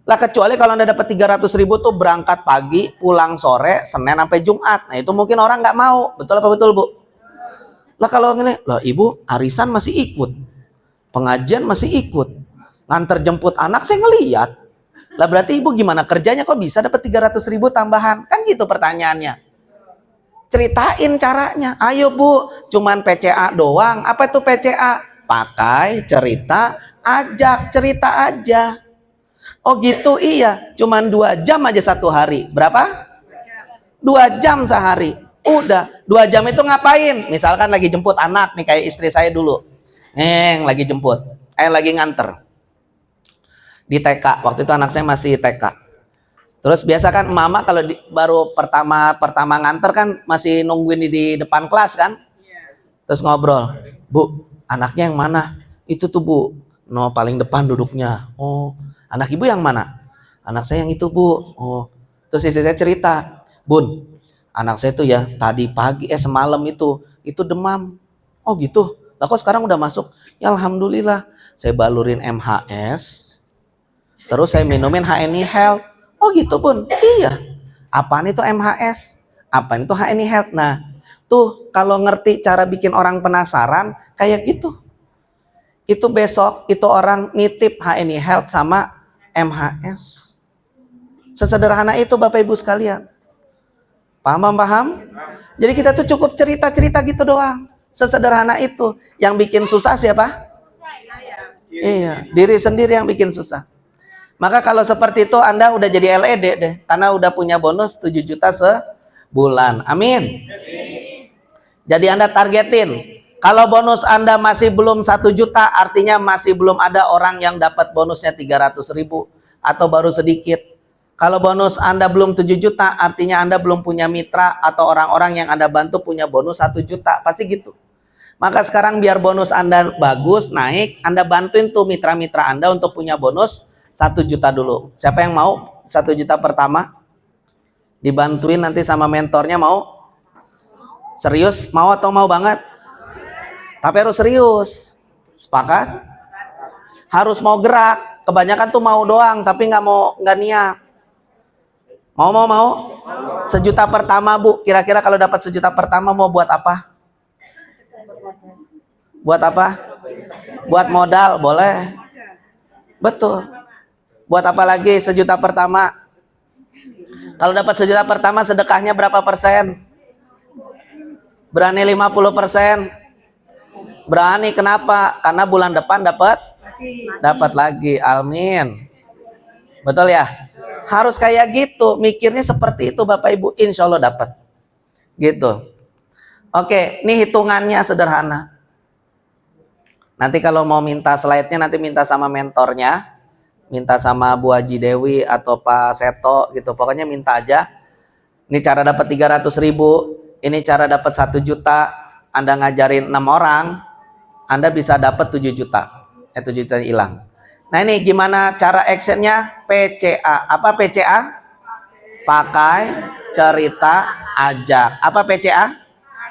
S1: Lah kecuali kalau Anda dapat 300.000 tuh berangkat pagi, pulang sore, Senin sampai Jumat. Nah itu mungkin orang nggak mau. Betul apa betul bu? Lah kalau ngeliat, lah ibu arisan masih ikut, pengajian masih ikut, nganter jemput anak saya ngeliat. Lah berarti ibu gimana kerjanya kok bisa dapat 300.000 tambahan? Kan gitu pertanyaannya. Ceritain caranya. Ayo bu, cuman PCA doang. Apa itu PCA? Pakai, cerita, ajak, cerita aja. Oh gitu, iya. Cuman 2 jam aja satu hari. Berapa? 2 jam sehari. Udah, 2 jam itu ngapain? Misalkan lagi jemput anak nih, kayak istri saya dulu. Lagi jemput. Lagi nganter. Di TK, waktu itu anak saya masih TK. Terus biasa kan mama kalau baru pertama nganter kan masih nungguin di depan kelas kan. Terus ngobrol, bu anaknya yang mana? Itu tuh bu, no paling depan duduknya. Oh anak ibu yang mana? Anak saya yang itu bu. Oh terus istri saya cerita, bun anak saya tuh ya tadi pagi semalam itu demam. Oh gitu, lah kok sekarang udah masuk? Ya alhamdulillah, saya balurin MHS, terus saya minumin HNI Health. Oh gitu bun, iya. Apaan itu MHS? Apaan itu HNI Health? Nah, tuh kalau ngerti cara bikin orang penasaran, kayak gitu. Itu besok, itu orang nitip HNI Health sama MHS. Sesederhana itu Bapak Ibu sekalian. Paham? Jadi kita tuh cukup cerita-cerita gitu doang. Sesederhana itu. Yang bikin susah siapa? Iya, diri sendiri yang bikin susah. Maka kalau seperti itu Anda udah jadi LED deh, karena udah punya bonus 7 juta sebulan. Amin. Jadi Anda targetin. Kalau bonus Anda masih belum 1 juta, artinya masih belum ada orang yang dapat bonusnya 300.000 atau baru sedikit. Kalau bonus Anda belum 7 juta, artinya Anda belum punya mitra atau orang-orang yang Anda bantu punya bonus 1 juta. Pasti gitu. Maka sekarang biar bonus Anda bagus, naik, Anda bantuin tuh mitra-mitra Anda untuk punya bonus 1 juta dulu. Siapa yang mau 1 juta pertama? Dibantuin nanti sama mentornya, mau? Serius? Mau atau mau banget? Tapi harus serius. Sepakat? Harus mau gerak. Kebanyakan tuh mau doang, tapi nggak niat. Mau? 1 juta pertama bu. Kira-kira kalau dapat 1 juta pertama mau buat apa? Buat apa? Buat modal, boleh. Betul. Buat apa lagi 1 juta pertama? Kalau dapat 1 juta pertama sedekahnya berapa persen? Berani 50%? Berani, kenapa? Karena bulan depan dapat lagi. Amin. Betul ya? Harus kayak gitu, mikirnya seperti itu Bapak Ibu, insya Allah dapat. Gitu. Oke, ini hitungannya sederhana. Nanti kalau mau minta slide-nya nanti minta sama mentornya. Minta sama Bu Haji Dewi atau Pak Seto gitu. Pokoknya minta aja. Ini cara dapat 300.000, ini cara dapat 1 juta. Anda ngajarin 6 orang, Anda bisa dapat 7 juta. 7 juta hilang. Nah ini gimana cara actionnya? PCA. Apa PCA? Pakai, cerita, ajak. Apa PCA?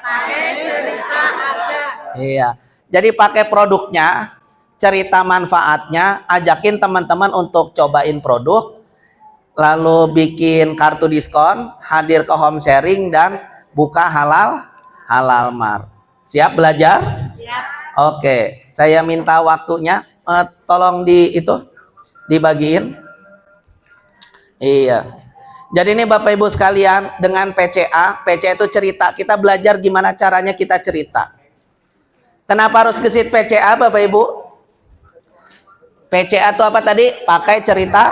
S6: Pakai, cerita, ajak.
S1: Iya. Jadi pakai produknya, cerita manfaatnya, ajakin teman-teman untuk cobain produk, lalu bikin kartu diskon, hadir ke home sharing, dan buka halal mar. Siap belajar?
S6: Siap.
S1: Oke, saya minta waktunya, tolong dibagiin. Iya. Jadi ini Bapak Ibu sekalian, dengan PCA itu cerita. Kita belajar gimana caranya kita cerita. Kenapa harus gesit PCA Bapak Ibu? PCA itu apa tadi? Pakai, cerita,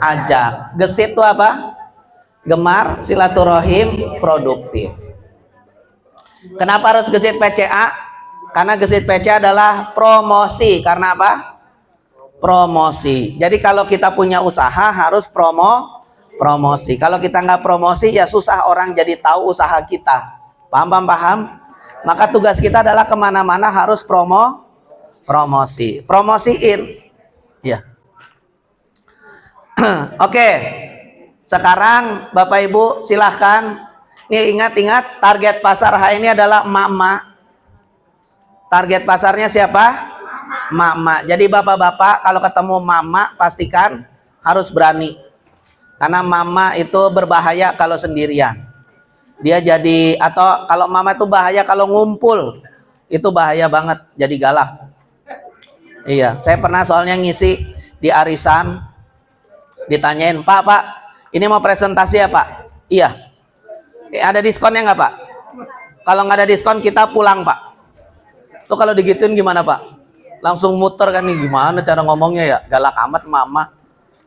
S1: ajak. Gesit itu apa? Gemar, silaturahim, produktif. Kenapa harus gesit PCA? Karena gesit PCA adalah promosi. Karena apa? promosi. Jadi kalau kita punya usaha harus promosi. Kalau kita nggak promosi ya susah orang jadi tahu usaha kita. Paham? Maka tugas kita adalah kemana-mana harus promosi. Promosiin. Ya. Oke. Sekarang Bapak Ibu silahkan. Nih ingat target pasar H ini adalah emak-emak. Target pasarnya siapa? Emak-emak. Jadi bapak-bapak kalau ketemu mama pastikan harus berani. Karena mama itu berbahaya kalau sendirian. Dia jadi, atau kalau mama itu bahaya kalau ngumpul. Itu bahaya banget, jadi galak. Iya, saya pernah soalnya ngisi di arisan. Ditanyain, Pak, ini mau presentasi ya Pak? Iya. Ada diskonnya nggak Pak? Kalau nggak ada diskon kita pulang Pak. Tuh kalau digituin gimana Pak? Langsung muter kan nih, gimana cara ngomongnya ya, galak amat mama.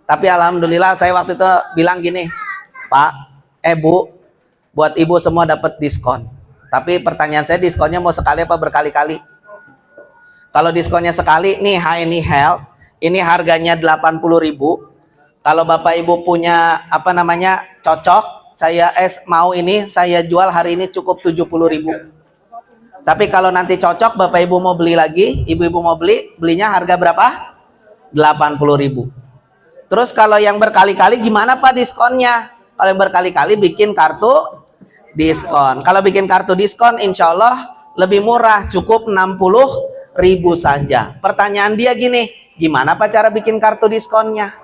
S1: Tapi alhamdulillah saya waktu itu bilang gini, Pak, Bu, buat ibu semua dapat diskon. Tapi pertanyaan saya, diskonnya mau sekali apa berkali-kali? Kalau diskonnya sekali, nih HNI Health, ini harganya 80.000. Kalau Bapak Ibu punya cocok, saya mau ini, saya jual hari ini cukup 70.000. Tapi kalau nanti cocok, Bapak Ibu mau beli lagi, ibu-ibu mau belinya harga berapa? 80.000. Terus kalau yang berkali-kali gimana Pak diskonnya? Kalau yang berkali-kali bikin kartu diskon. Kalau bikin kartu diskon insya Allah lebih murah, cukup 60.000 saja. Pertanyaan dia gini, gimana Pak cara bikin kartu diskonnya?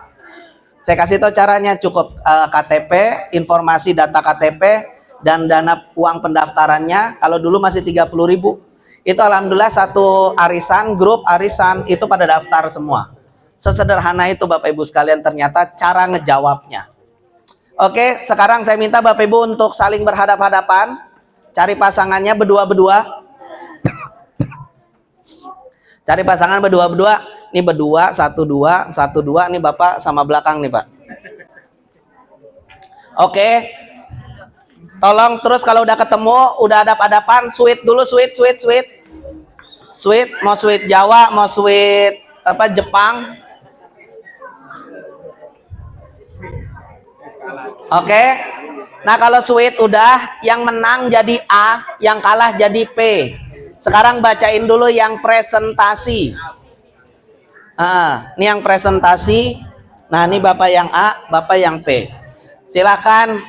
S1: Saya kasih tahu caranya, cukup KTP, informasi data KTP, dan dana uang pendaftarannya. Kalau dulu masih 30.000, itu alhamdulillah satu arisan, grup arisan itu pada daftar semua. Sesederhana itu Bapak Ibu sekalian ternyata cara ngejawabnya. Oke, sekarang saya minta Bapak Ibu untuk saling berhadap-hadapan, cari pasangannya berdua-berdua. Cari pasangan berdua-berdua. Ini berdua, 1-2, 1-2. Ini Bapak sama belakang nih Pak. Oke. Tolong terus kalau udah ketemu, udah hadap-hadapan, sweet dulu, sweet. Sweet, mau sweet Jawa, mau sweet Jepang. Oke. Nah, kalau sweet udah, yang menang jadi A, yang kalah jadi P. Sekarang bacain dulu yang presentasi. Ini yang presentasi. Nah, ini Bapak yang A, Bapak yang P. Silakan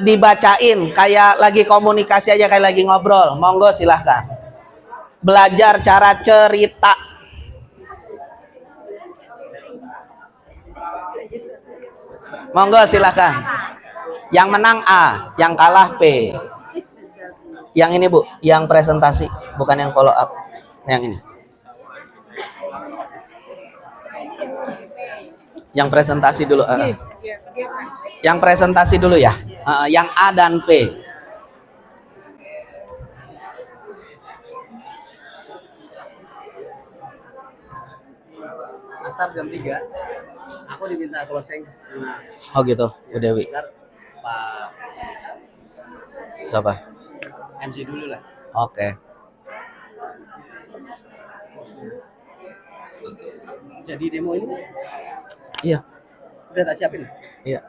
S1: dibacain kayak lagi komunikasi aja, kayak lagi ngobrol. Monggo silahkan belajar cara cerita. Monggo silahkan. Yang menang A, yang kalah P. Yang ini Bu, yang presentasi, bukan yang follow up. Yang ini, yang presentasi dulu. Yang presentasi dulu ya. Yang A dan P.
S7: Asar jam 3. Aku diminta closing.
S1: Oh gitu, Bu Dewi.
S7: Pak
S1: Siapa?
S7: MC dulu lah.
S1: Oke.
S7: Jadi demo ini
S1: Iya.
S7: udah tak siapin.
S1: Iya.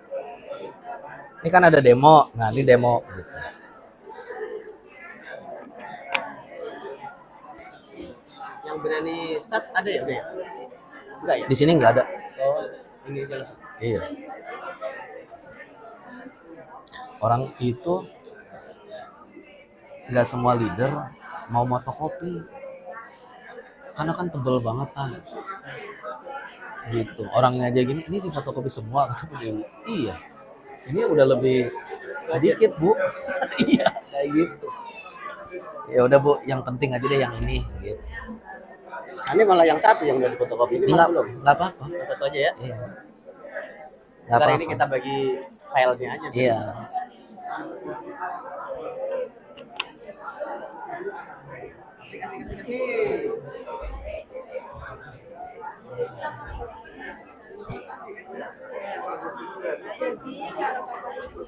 S1: Ini kan ada demo. Nah, ini demo gitu.
S7: Yang berani start ada ya udah ya? Enggak ya?
S1: Di sini nggak ada.
S7: Oh, ini aja langsung.
S1: Iya. Orang itu nggak semua leader mau fotokopi. Karena kan tebel banget gitu. Orang ini aja gini, ini di fotokopi semua kata Bu Dewi. Iya. Ini udah lebih sedikit Bu. Iya, kayak gitu. Ya udah Bu, yang penting aja deh yang ini gitu.
S7: Ini malah yang satu yang udah di fotokopi ini malah belum.
S1: Enggak apa-apa.
S7: Satu aja ya.
S1: Iya.
S7: Ntar ini kita bagi filenya aja.
S1: Iya.
S7: Kasih.
S6: Jadi kalau Bapak Ibu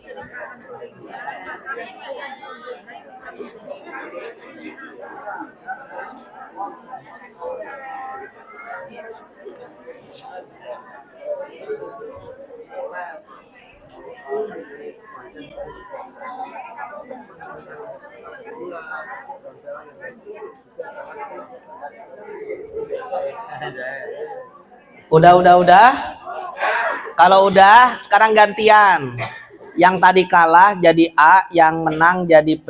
S6: sering
S1: Udah. Kalau udah, sekarang gantian. Yang tadi kalah jadi A, yang menang jadi P.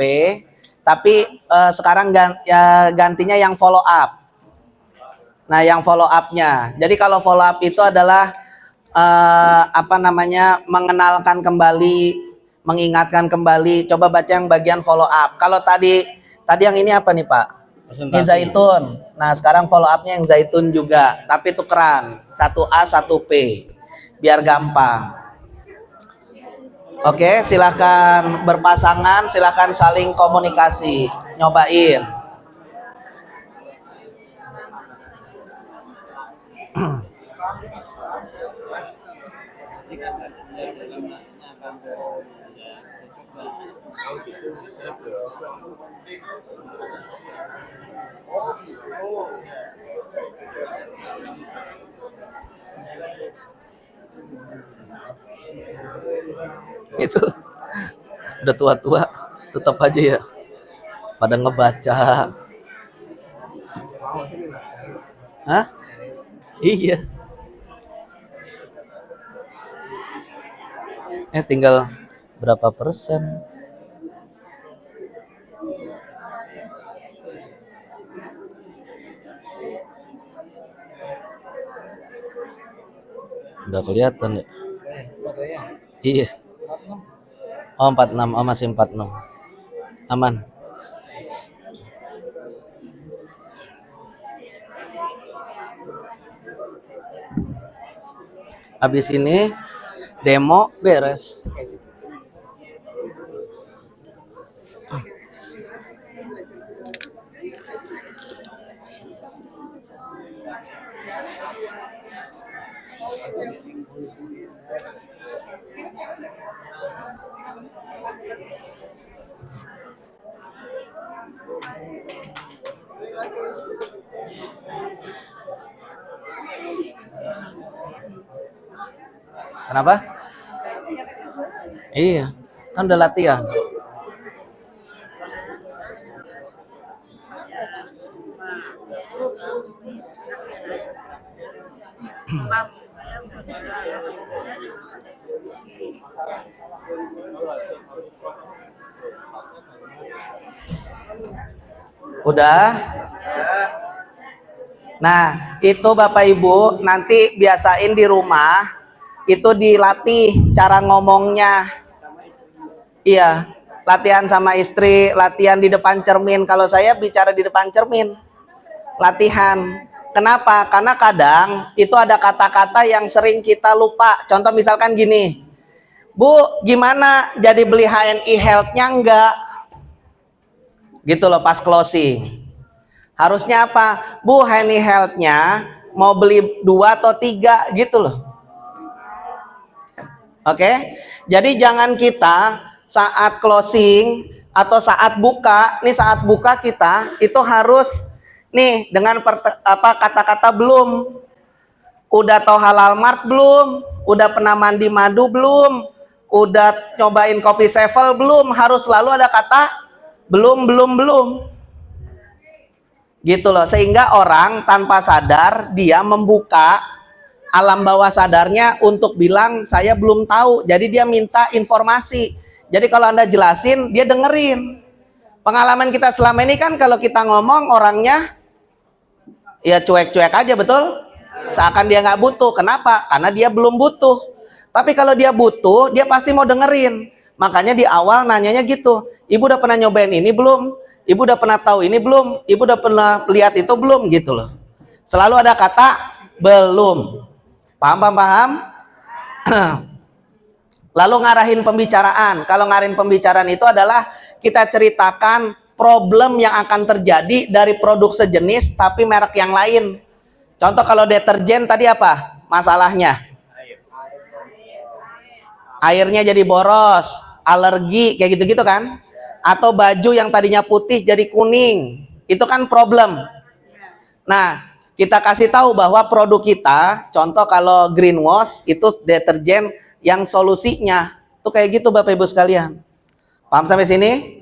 S1: Tapi sekarang gantinya yang follow up. Nah, yang follow up-nya. Jadi kalau follow up itu adalah mengenalkan kembali, mengingatkan kembali. Coba baca yang bagian follow up. Kalau tadi yang ini apa nih, Pak? Ini zaitun. Nah, sekarang follow up-nya yang zaitun juga, tapi tukeran. 1A, 1P. Biar gampang. Oke, silakan berpasangan, silakan saling komunikasi. Nyobain. Itu udah tua-tua tetap aja ya pada ngebaca. Hah? Iya. Tinggal berapa persen? Udah kelihatan ya? Iya. Oh, 46. Oh, masih 46. Aman. Habis ini demo beres. Kenapa? Iya, kan udah latihan. Udah? Nah, itu Bapak Ibu nanti biasain di rumah, itu dilatih cara ngomongnya. Iya, latihan sama istri, latihan di depan cermin. Kalau saya bicara di depan cermin, latihan. Kenapa? Karena kadang itu ada kata-kata yang sering kita lupa. Contoh misalkan gini, Bu, gimana jadi beli HNI Health-nya enggak? Gitu loh pas closing. Harusnya apa? Bu, HNI Health-nya mau beli 2 atau 3 gitu loh. Oke? Jadi jangan kita saat closing atau saat buka, nih saat buka kita itu harus nih dengan kata-kata belum. Udah tahu halal mart belum? Udah pernah mandi madu belum? Udah cobain kopi sevel belum? Harus selalu ada kata belum. Gitu loh, sehingga orang tanpa sadar dia membuka alam bawah sadarnya untuk bilang saya belum tahu. Jadi dia minta informasi. Jadi kalau Anda jelasin, dia dengerin. Pengalaman kita selama ini kan kalau kita ngomong orangnya ya cuek-cuek aja, betul? Seakan dia nggak butuh. Kenapa? Karena dia belum butuh. Tapi kalau dia butuh, dia pasti mau dengerin. Makanya di awal nanyanya gitu. Ibu udah pernah nyobain ini belum? Ibu udah pernah tahu ini belum? Ibu udah pernah lihat itu belum? Gitu loh. Selalu ada kata belum. Paham? Lalu ngarahin pembicaraan. Kalau ngarahin pembicaraan itu adalah kita ceritakan problem yang akan terjadi dari produk sejenis tapi merek yang lain. Contoh kalau deterjen tadi apa masalahnya? Airnya jadi boros, alergi, kayak gitu-gitu kan? Atau baju yang tadinya putih jadi kuning. Itu kan problem. Nah, kita kasih tahu bahwa produk kita, contoh kalau green wash itu deterjen yang solusinya. Tuh kayak gitu Bapak Ibu sekalian. Paham sampai sini?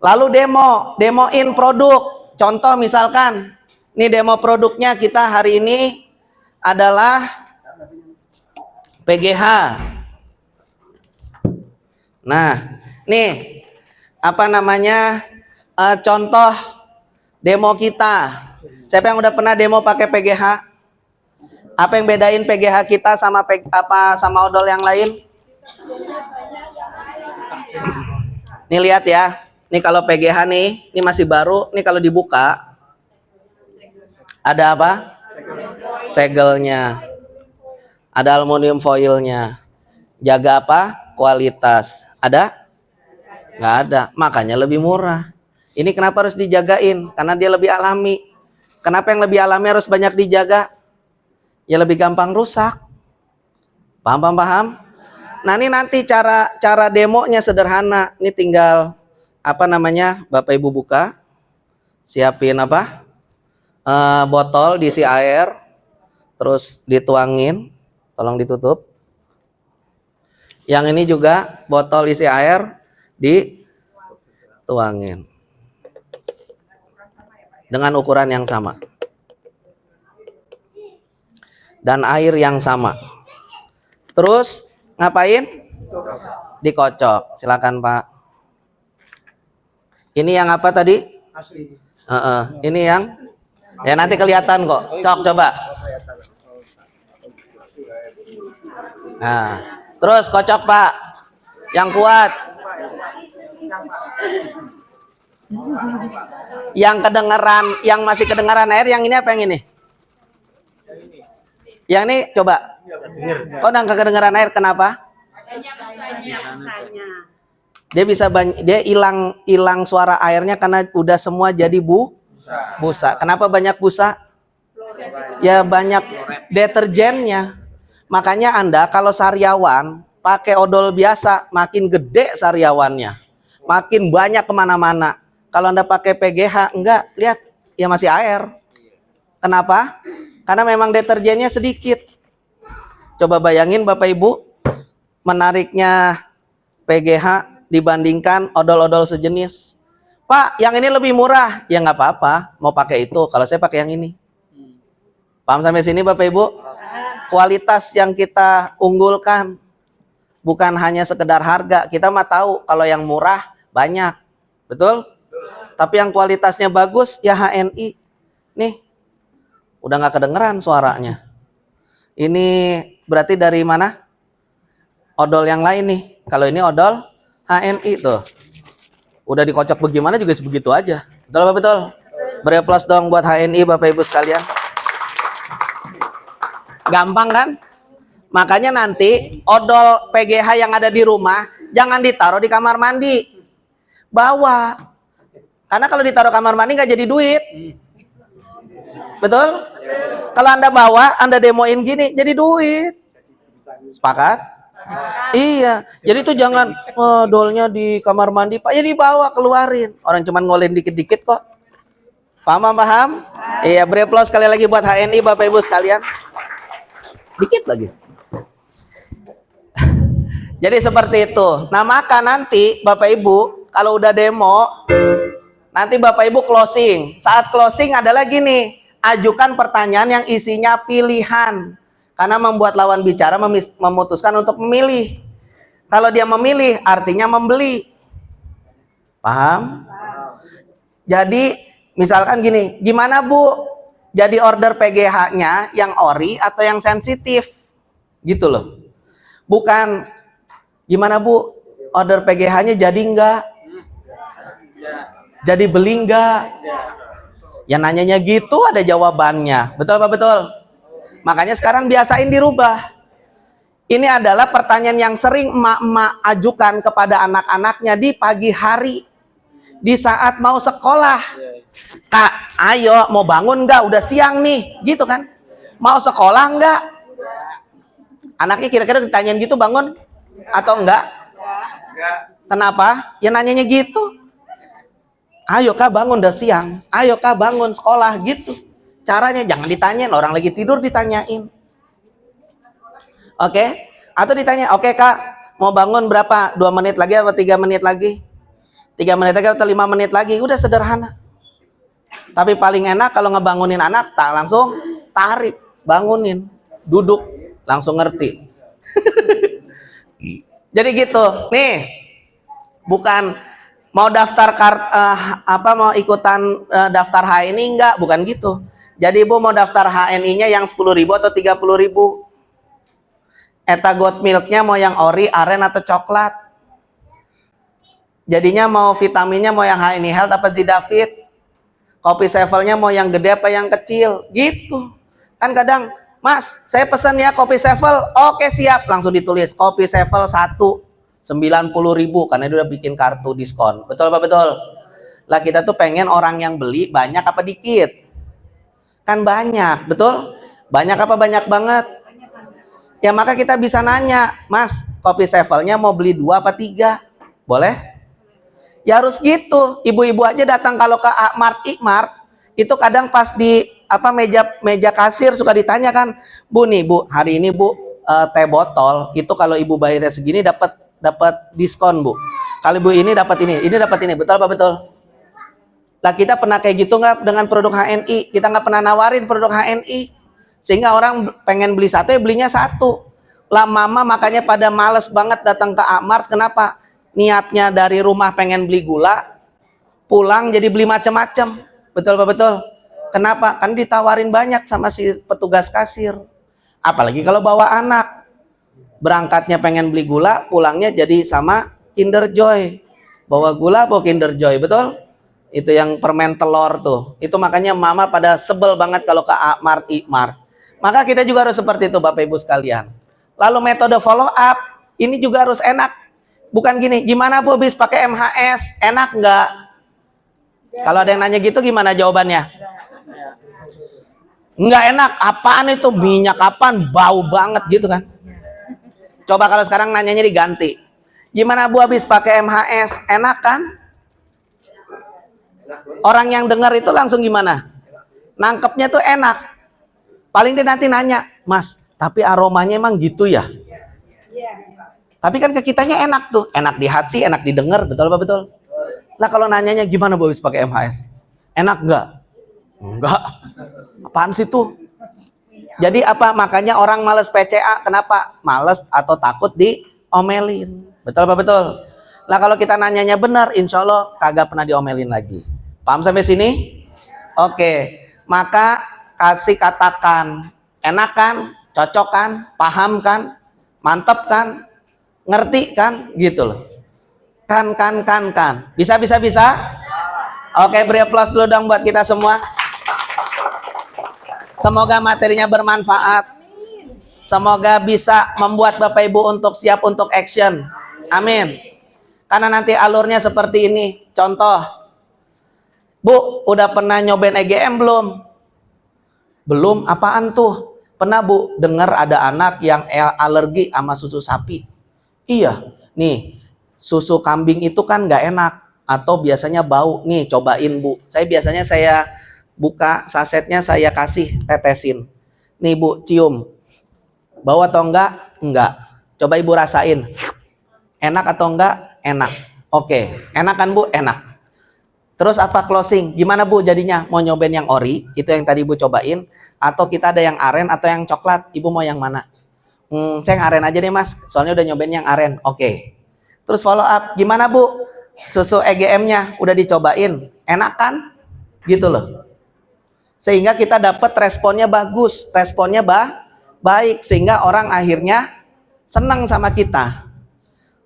S1: Lalu demoin produk. Contoh misalkan, ini demo produknya kita hari ini adalah PGH. Nah, nih apa namanya contoh demo kita. Siapa yang udah pernah demo pakai PGH? Apa yang bedain PGH kita sama sama odol yang lain? Nih lihat ya. Nih kalau PGH nih, ini masih baru. Nih kalau dibuka ada apa? Segelnya. Ada aluminium foilnya. Jaga apa? Kualitas. Ada? Nggak ada. Makanya lebih murah. Ini kenapa harus dijagain? Karena dia lebih alami. Kenapa yang lebih alami harus banyak dijaga? Ya lebih gampang rusak. Paham? Nah ini nanti cara demonya sederhana. Ini tinggal apa namanya? Bapak Ibu buka. Siapin apa? Botol diisi air. Terus dituangin. Tolong ditutup. Yang ini juga botol isi air dituangin. Dengan ukuran yang sama. Dan air yang sama. Terus ngapain? Dikocok. Silakan Pak. Ini yang apa tadi?
S2: Asli.
S1: Ini yang ya nanti kelihatan kok. Cok coba. Nah, terus kocok Pak. Yang kuat. Yang kedengeran, yang masih kedengeran air, yang ini apa yang ini? Yang ini coba. Kok udah nggak kedengeran air? Kenapa? Dia bisa dia hilang suara airnya karena udah semua jadi busa. Kenapa banyak busa? Ya banyak deterjennya. Makanya Anda kalau sariawan pakai odol biasa makin gede sariawannya, makin banyak kemana-mana. Kalau Anda pakai PGH enggak, lihat ya masih air. Kenapa? Karena memang deterjennya sedikit. Coba bayangin Bapak Ibu menariknya PGH dibandingkan odol-odol sejenis. Pak, yang ini lebih murah. Ya nggak apa-apa, mau pakai itu. Kalau saya pakai yang ini. Paham sampai sini Bapak Ibu? Kualitas yang kita unggulkan bukan hanya sekedar harga. Kita mah tahu kalau yang murah banyak. Betul? Tapi yang kualitasnya bagus ya HNI. Nih, udah nggak kedengeran suaranya. Ini berarti dari mana? Odol yang lain nih. Kalau ini odol HNI tuh. Udah dikocok bagaimana juga sebegitu aja. Betul apa betul? Beri aplaus dong buat HNI Bapak Ibu sekalian. Gampang kan? Makanya nanti odol PGH yang ada di rumah jangan ditaruh di kamar mandi. Bawa. Karena kalau ditaruh kamar mandi nggak jadi duit. Betul? Kalau Anda bawa, Anda demoin gini, jadi duit. Sepakat? Iya. Jadi itu jangan odolnya di kamar mandi, Pak. Ya dibawa, keluarin. Orang cuman ngolin dikit-dikit kok. Paham? Iya, beri aplaus sekali lagi buat HNI Bapak Ibu sekalian. Dikit lagi. Jadi seperti itu. Nah maka nanti Bapak Ibu kalau udah demo, nanti Bapak Ibu closing. Saat closing adalah gini, ajukan pertanyaan yang isinya pilihan. Karena membuat lawan bicara memutuskan untuk memilih. Kalau dia memilih artinya membeli. Paham? Jadi misalkan gini, gimana Bu? Jadi order PGH-nya yang ori atau yang sensitif? Gitu loh. Bukan gimana Bu? Order PGH-nya jadi enggak? Jadi beli enggak? Ya nanyanya gitu ada jawabannya. Betul apa betul? Makanya sekarang biasain dirubah. Ini adalah pertanyaan yang sering emak-emak ajukan kepada anak-anaknya di pagi hari. Di saat mau sekolah. Kak, ayo mau bangun enggak? Udah siang nih. Gitu kan? Mau sekolah enggak? Anaknya kira-kira ditanyain gitu bangun atau enggak? Kenapa? Ya nanyanya gitu. Ayo Kak bangun udah siang. Ayo Kak bangun sekolah gitu. Caranya jangan ditanyain, orang lagi tidur ditanyain. Oke? Atau ditanya, oke Kak, mau bangun berapa? 2 menit lagi atau 3 menit lagi? 3 menit lagi atau 5 menit lagi, udah sederhana. Tapi paling enak kalau ngebangunin anak, tak langsung tarik, bangunin, duduk, langsung ngerti. Jadi gitu, nih, bukan mau daftar mau ikutan daftar HNI enggak, bukan gitu. Jadi Ibu mau daftar HNI-nya yang 10.000 atau 30.000. Eta goat milk-nya mau yang ori, aren atau coklat. Jadinya mau vitaminnya mau yang HNI Health apa Zidafit. Kopi Sevelnya mau yang gede apa yang kecil, gitu. Kan kadang, Mas, saya pesan ya kopi Sevel. Oke, siap, langsung ditulis kopi Sevel 1 90.000 karena dia udah bikin kartu diskon. Betul apa betul? Lah kita tuh pengen orang yang beli banyak apa dikit? Kan banyak, betul? Banyak apa banyak banget? Ya maka kita bisa nanya, Mas, kopi Sevelnya mau beli 2 apa 3? Boleh? Ya harus gitu. Ibu-ibu aja datang kalau ke Mart itu kadang pas di meja kasir suka ditanya kan, Bu nih Bu, hari ini Bu teh botol itu kalau ibu bayarnya segini dapat diskon Bu. Kalau ibu ini dapat ini dapat ini, betul apa betul? Lah kita pernah kayak gitu nggak dengan produk HNI? Kita nggak pernah nawarin produk HNI, sehingga orang pengen beli satu ya belinya satu. Lah mama makanya pada males banget datang ke Mart. Kenapa? Niatnya dari rumah pengen beli gula, pulang jadi beli macam-macam. Betul apa betul? Kenapa? Kan ditawarin banyak sama si petugas kasir. Apalagi kalau bawa anak, berangkatnya pengen beli gula, pulangnya jadi sama Kinder Joy. Bawa gula, bawa Kinder Joy, betul? Itu yang permen telur tuh. Itu makanya mama pada sebel banget kalau ke Mart. Maka kita juga harus seperti itu Bapak Ibu sekalian. Lalu metode follow up, ini juga harus enak. Bukan gini, gimana Bu habis pakai MHS? Enak nggak? Kalau ada yang nanya gitu gimana jawabannya? Nggak enak, apaan itu? Minyak apaan? Bau banget gitu kan? Coba kalau sekarang nanyanya diganti. Gimana Bu habis pakai MHS? Enak kan? Orang yang dengar itu langsung gimana? Nangkepnya tuh enak. Paling dia nanti nanya, Mas, tapi aromanya emang gitu ya? Tapi kan ke kitanya enak tuh. Enak di hati, enak didengar, betul apa betul? Nah kalau nanyanya gimana Bu habis pakai MHS? Enak nggak? Enggak. Apaan sih tuh? Jadi apa? Makanya orang males PCA. Kenapa? Males atau takut diomelin. Betul apa betul? Nah kalau kita nanyanya benar, insya Allah kagak pernah diomelin lagi. Paham sampai sini? Oke. Maka kasih katakan, enak kan? Cocok kan? Paham kan? Mantep kan? Ngerti kan? Gitu loh. Kan. Bisa? Oke, beri aplaus dulu dong buat kita semua. Semoga materinya bermanfaat. Semoga bisa membuat Bapak Ibu untuk siap untuk action. Amin. Karena nanti alurnya seperti ini. Contoh, Bu, udah pernah nyobain EGM belum? Belum, apaan tuh? Pernah Bu, dengar ada anak yang alergi sama susu sapi? Iya, nih, susu kambing itu kan nggak enak. Atau biasanya bau. Nih, cobain Bu. Biasanya saya buka sasetnya, saya kasih tetesin. Nih Bu, cium. Bau atau enggak? Enggak. Coba Ibu rasain. Enak atau enggak? Enak. Oke, enak kan Bu? Enak. Terus apa closing? Gimana Bu jadinya? Mau nyobain yang ori, itu yang tadi Ibu cobain, atau kita ada yang aren atau yang coklat? Ibu mau yang mana? Saya yang aren aja deh Mas, soalnya udah nyobain yang aren. Oke. Terus follow up, gimana Bu? Susu EGM-nya udah dicobain, enak kan? Gitu loh. Sehingga kita dapat responnya bagus, responnya baik, sehingga orang akhirnya senang sama kita.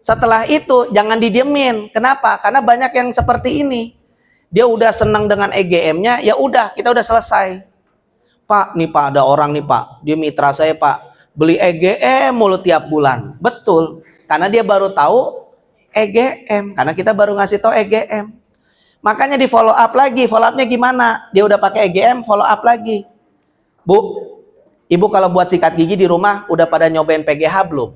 S1: Setelah itu jangan didiemin. Kenapa? Karena banyak yang seperti ini. Dia udah senang dengan EGM-nya, ya udah, kita udah selesai. Pak, nih Pak, ada orang nih Pak, dia mitra saya Pak, beli EGM mulu tiap bulan. Betul, karena dia baru tahu EGM, karena kita baru ngasih tahu EGM. Makanya di follow up lagi, follow up-nya gimana? Dia udah pakai EGM, follow up lagi. Bu, Ibu kalau buat sikat gigi di rumah udah pada nyobain PGH belum?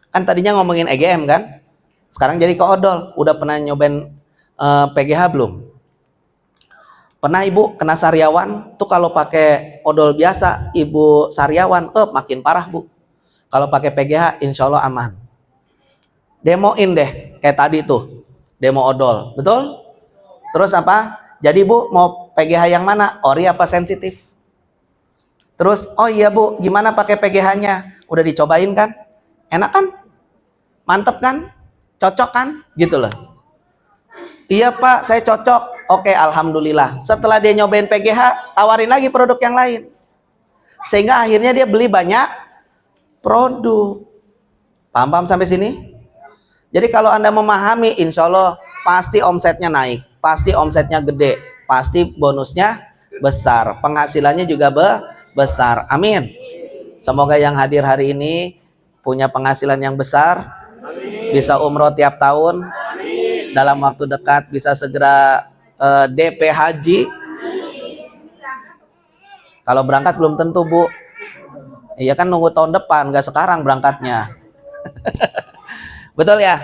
S1: Kan tadinya ngomongin EGM kan? Sekarang jadi ke odol, udah pernah nyobain PGH belum? Pernah Ibu kena sariawan? Tuh kalau pakai odol biasa, Ibu sariawan, makin parah Bu. Kalau pakai PGH, insya Allah aman. Demoin deh, kayak tadi tuh. demo odol, betul? Terus apa? Jadi Bu mau PGH yang mana? Ori apa sensitif? Terus, oh iya Bu, gimana pakai PGH-nya? Udah dicobain kan? Enak kan? Mantep kan? Cocok kan? Gitu loh. Iya Pak, saya cocok. Oke, alhamdulillah. Setelah dia nyobain PGH, tawarin lagi produk yang lain. Sehingga akhirnya dia beli banyak produk. Paham-paham sampai sini? Jadi kalau Anda memahami, insya Allah pasti omsetnya naik. Pasti omsetnya gede. Pasti bonusnya besar. Penghasilannya juga besar. Amin. Semoga yang hadir hari ini punya penghasilan yang besar. Bisa umroh tiap tahun. Dalam waktu dekat bisa segera DP haji. Kalau berangkat belum tentu Bu. Iya kan nunggu tahun depan, nggak sekarang berangkatnya. Betul ya?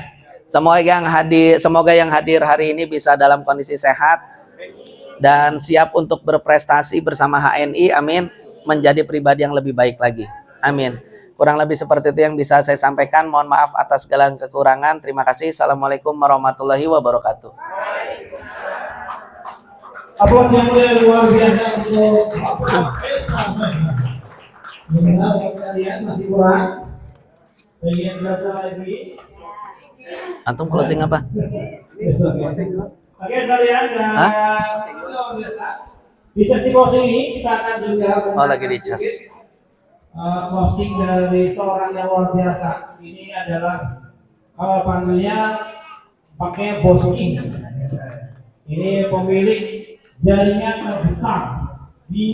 S1: Semoga yang hadir hari ini bisa dalam kondisi sehat dan siap untuk berprestasi bersama HNI. Amin. Menjadi pribadi yang lebih baik lagi. Amin. Kurang lebih seperti itu yang bisa saya sampaikan. Mohon maaf atas segala kekurangan. Terima kasih. Assalamualaikum warahmatullahi wabarakatuh.
S8: Aplaus yang mulia luar biasa untuk kalian masih kurang. Pengen baca lagi.
S1: Antum closing apa?
S8: Oke sekalian, di sesi closing ini kita akan juga
S1: lagi di cas.
S8: Closing dari seorang yang luar biasa. Ini adalah panggilnya pakai Bosking. Ini pemilik jaringan terbesar di